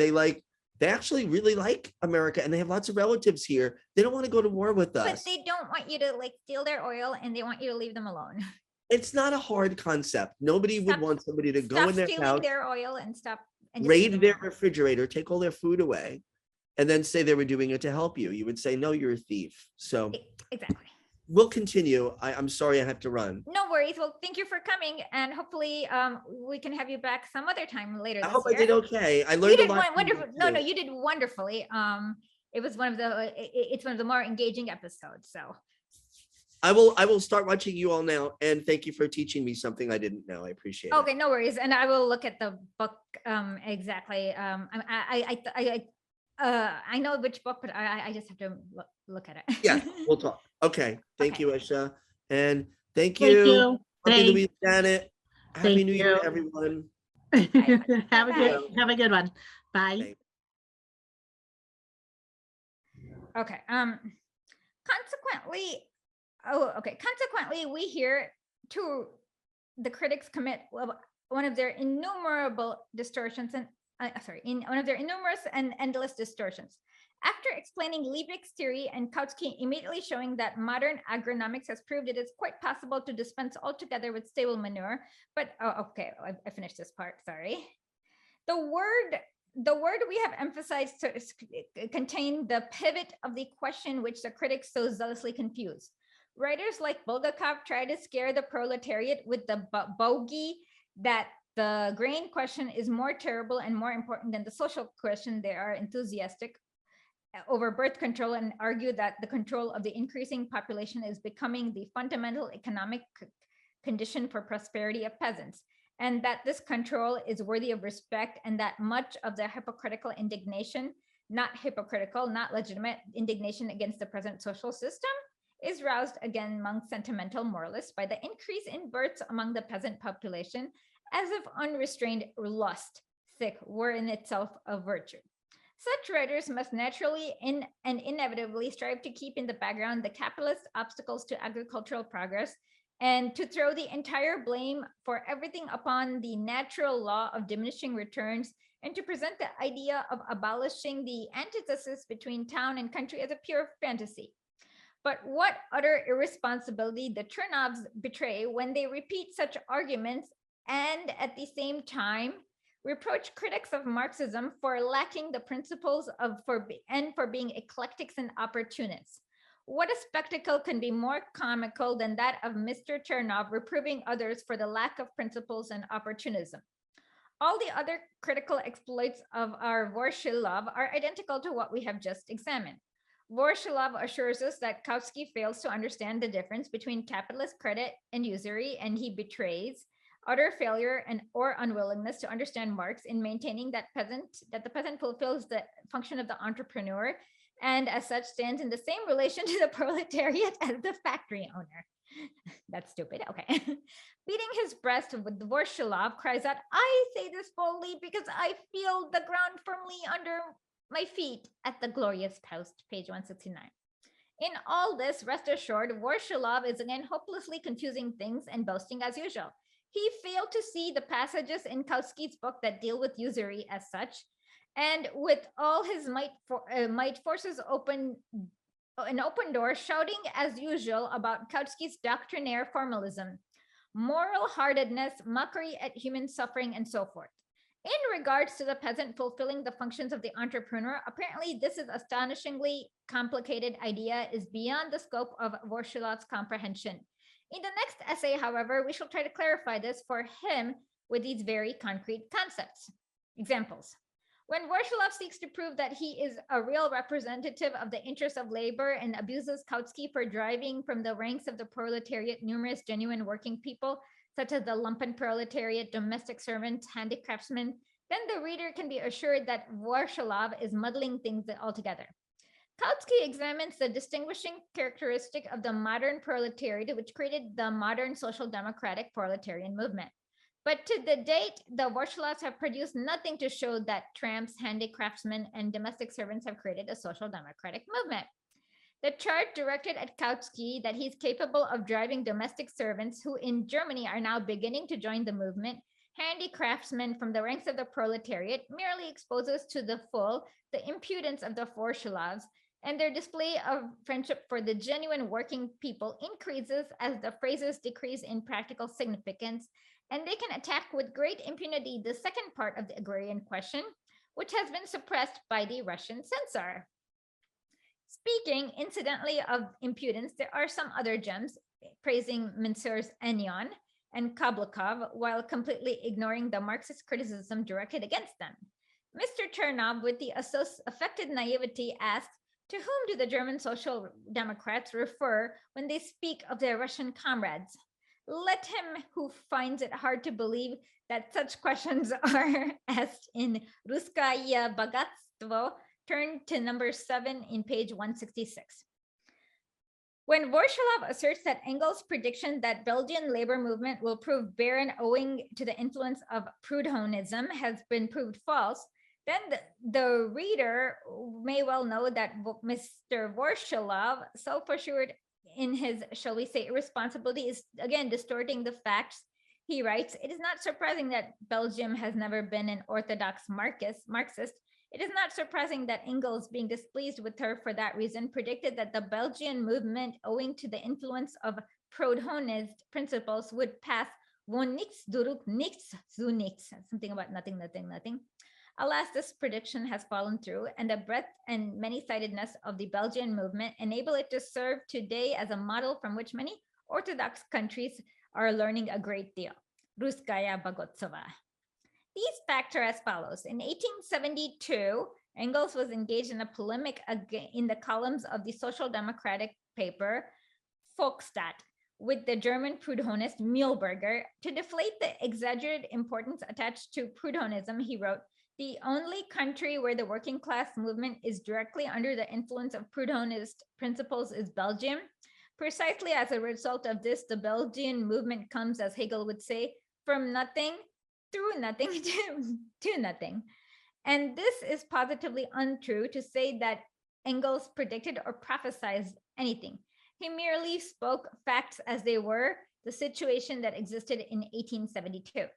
They actually really like America, and they have lots of relatives here. They don't want to go to war with us. But they don't want you to like steal their oil, and they want you to leave them alone. It's not a hard concept. Nobody would want somebody to go in their house, their oil, and raid their refrigerator, take all their food away, and then say they were doing it to help you. You would say, no, you're a thief. So exactly. We'll continue. I'm sorry I have to run. No worries. Well, thank you for coming, and hopefully we can have you back some other time later. I hope I did okay. I learned a lot. Wonderful. No, you did wonderfully. It was it's one of the more engaging episodes. So I will start watching you all now, and thank you for teaching me something I didn't know. I appreciate it. Okay, no worries. And I will look at the book exactly. I know which book, but I just have to look at it. Yeah, we'll talk. Okay. Thank you, Esha. And thank you. Happy New Year, Janet. Happy New Year, everyone. Have a good one. Bye. Okay. Consequently, we hear the critics commit one of their innumerable distortions and one of their innumerous and endless distortions. After explaining Liebig's theory and Kautsky immediately showing that modern agronomics has proved it is quite possible to dispense altogether with stable manure, but I finished this part, sorry. The word the word we have emphasized contain the pivot of the question which the critics so zealously confuse. Writers like Bulgakov try to scare the proletariat with the bogey that the grain question is more terrible and more important than the social question. They are enthusiastic over birth control and argue that the control of the increasing population is becoming the fundamental economic condition for prosperity of peasants, and that this control is worthy of respect, and that much of the hypocritical indignation, not legitimate indignation against the present social system, is roused again among sentimental moralists by the increase in births among the peasant population, as if unrestrained lust were in itself a virtue. Such writers must naturally and inevitably strive to keep in the background the capitalist obstacles to agricultural progress, and to throw the entire blame for everything upon the natural law of diminishing returns, and to present the idea of abolishing the antithesis between town and country as a pure fantasy. But what utter irresponsibility the Chernovs betray when they repeat such arguments and at the same time reproach critics of Marxism for lacking the principles for being eclectics and opportunists. What a spectacle can be more comical than that of Mr. Chernov reproving others for the lack of principles and opportunism? All the other critical exploits of our Vorshilov are identical to what we have just examined. Vorshilov assures us that Kautsky fails to understand the difference between capitalist credit and usury, and he betrays utter failure or unwillingness to understand Marx in maintaining that the peasant fulfills the function of the entrepreneur, and as such stands in the same relation to the proletariat as the factory owner. That's stupid. Okay. Beating his breast with Vorshilov cries out, "I say this boldly because I feel the ground firmly under my feet," at the glorious post, page 169. In all this, rest assured, Vorshilov is again hopelessly confusing things and boasting as usual. He failed to see the passages in Kautsky's book that deal with usury as such, and with all his might forces an open door, shouting as usual about Kautsky's doctrinaire formalism, moral heartedness, mockery at human suffering, and so forth. In regards to the peasant fulfilling the functions of the entrepreneur, apparently this is astonishingly complicated idea is beyond the scope of Vorshilov's comprehension. In the next essay, however, we shall try to clarify this for him with these very concrete concepts. Examples. When Vorshilov seeks to prove that he is a real representative of the interests of labor and abuses Kautsky for driving from the ranks of the proletariat numerous genuine working people, such as the lumpen proletariat, domestic servants, handicraftsmen, then the reader can be assured that Vorshilov is muddling things altogether. Kautsky examines the distinguishing characteristic of the modern proletariat, which created the modern social democratic proletarian movement. But to the date, the Vorshilovs have produced nothing to show that tramps, handicraftsmen, and domestic servants have created a social democratic movement. The chart directed at Kautsky that he's capable of driving domestic servants who in Germany are now beginning to join the movement, handicraftsmen from the ranks of the proletariat, merely exposes to the full the impudence of the Vorshilovs, and their display of friendship for the genuine working people increases as the phrases decrease in practical significance, and they can attack with great impunity the second part of the agrarian question, which has been suppressed by the Russian censor. Speaking, incidentally, of impudence, there are some other gems praising Messrs. Enyon and Kablakov while completely ignoring the Marxist criticism directed against them. Mr. Chernov, with the affected naivety, asks, to whom do the German Social Democrats refer when they speak of their Russian comrades? Let him who finds it hard to believe that such questions are asked in Ruskaya Bogatstvo turn to number 7 in page 166. When Vorshilov asserts that Engels' prediction that Belgian labor movement will prove barren owing to the influence of Proudhonism has been proved false, then the reader may well know that Mr. Vorshilov, self-assured in his, shall we say, irresponsibility, is again distorting the facts. He writes, "It is not surprising that Belgium has never been an orthodox Marxist. It is not surprising that Engels, being displeased with her for that reason, predicted that the Belgian movement, owing to the influence of Proudhonist principles, would pass von nichts durch nichts zu nichts," something about nothing, nothing, nothing. Alas, this prediction has fallen through, and the breadth and many-sidedness of the Belgian movement enable it to serve today as a model from which many Orthodox countries are learning a great deal. Ruskaya Bagotsova. These facts are as follows. In 1872, Engels was engaged in a polemic in the columns of the social democratic paper Volksstaat with the German Proudhonist Mühlberger. To deflate the exaggerated importance attached to Proudhonism, he wrote, "The only country where the working class movement is directly under the influence of Proudhonist principles is Belgium. Precisely as a result of this, the Belgian movement comes, as Hegel would say, from nothing through nothing to nothing." And this is positively untrue to say that Engels predicted or prophesied anything. He merely spoke facts as they were, the situation that existed in 1872.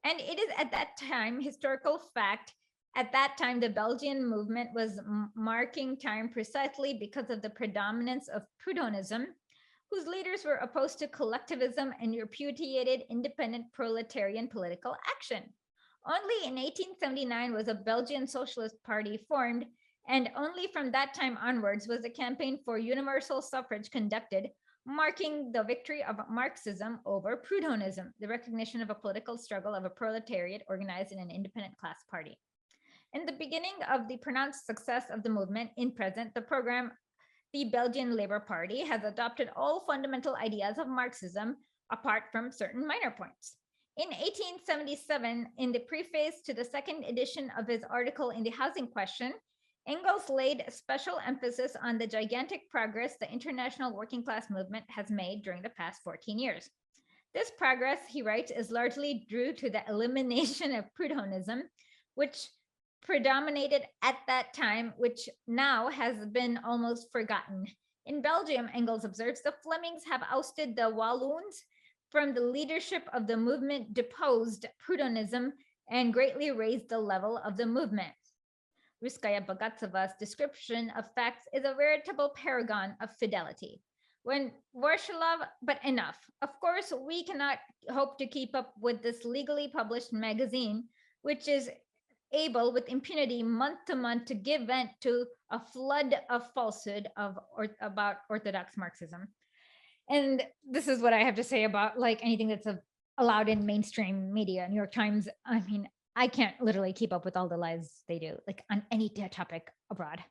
And it is at that time, historical fact, at that time, the Belgian movement was marking time precisely because of the predominance of Proudhonism, whose leaders were opposed to collectivism and repudiated independent proletarian political action. Only in 1879 was a Belgian Socialist Party formed, and only from that time onwards was a campaign for universal suffrage conducted, marking the victory of Marxism over Proudhonism, the recognition of a political struggle of a proletariat organized in an independent class party. In the beginning of the pronounced success of the movement, in present, the program, the Belgian Labour Party has adopted all fundamental ideas of Marxism, apart from certain minor points. In 1877, in the preface to the second edition of his article in the housing question, Engels laid special emphasis on the gigantic progress the international working class movement has made during the past 14 years. This progress, he writes, is largely due to the elimination of Proudhonism, which predominated at that time, which now has been almost forgotten. In Belgium, Engels observes, the Flemings have ousted the Walloons from the leadership of the movement, deposed Proudhonism, and greatly raised the level of the movement. Ruskaya Bogatsova's description of facts is a veritable paragon of fidelity. When Vorshilov, but enough. Of course, we cannot hope to keep up with this legally published magazine, which is able with impunity month to month to give vent to a flood of falsehood about Orthodox Marxism. And this is what I have to say about like anything that's allowed in mainstream media. New York Times, I mean, I can't literally keep up with all the lies they do, like on any topic abroad.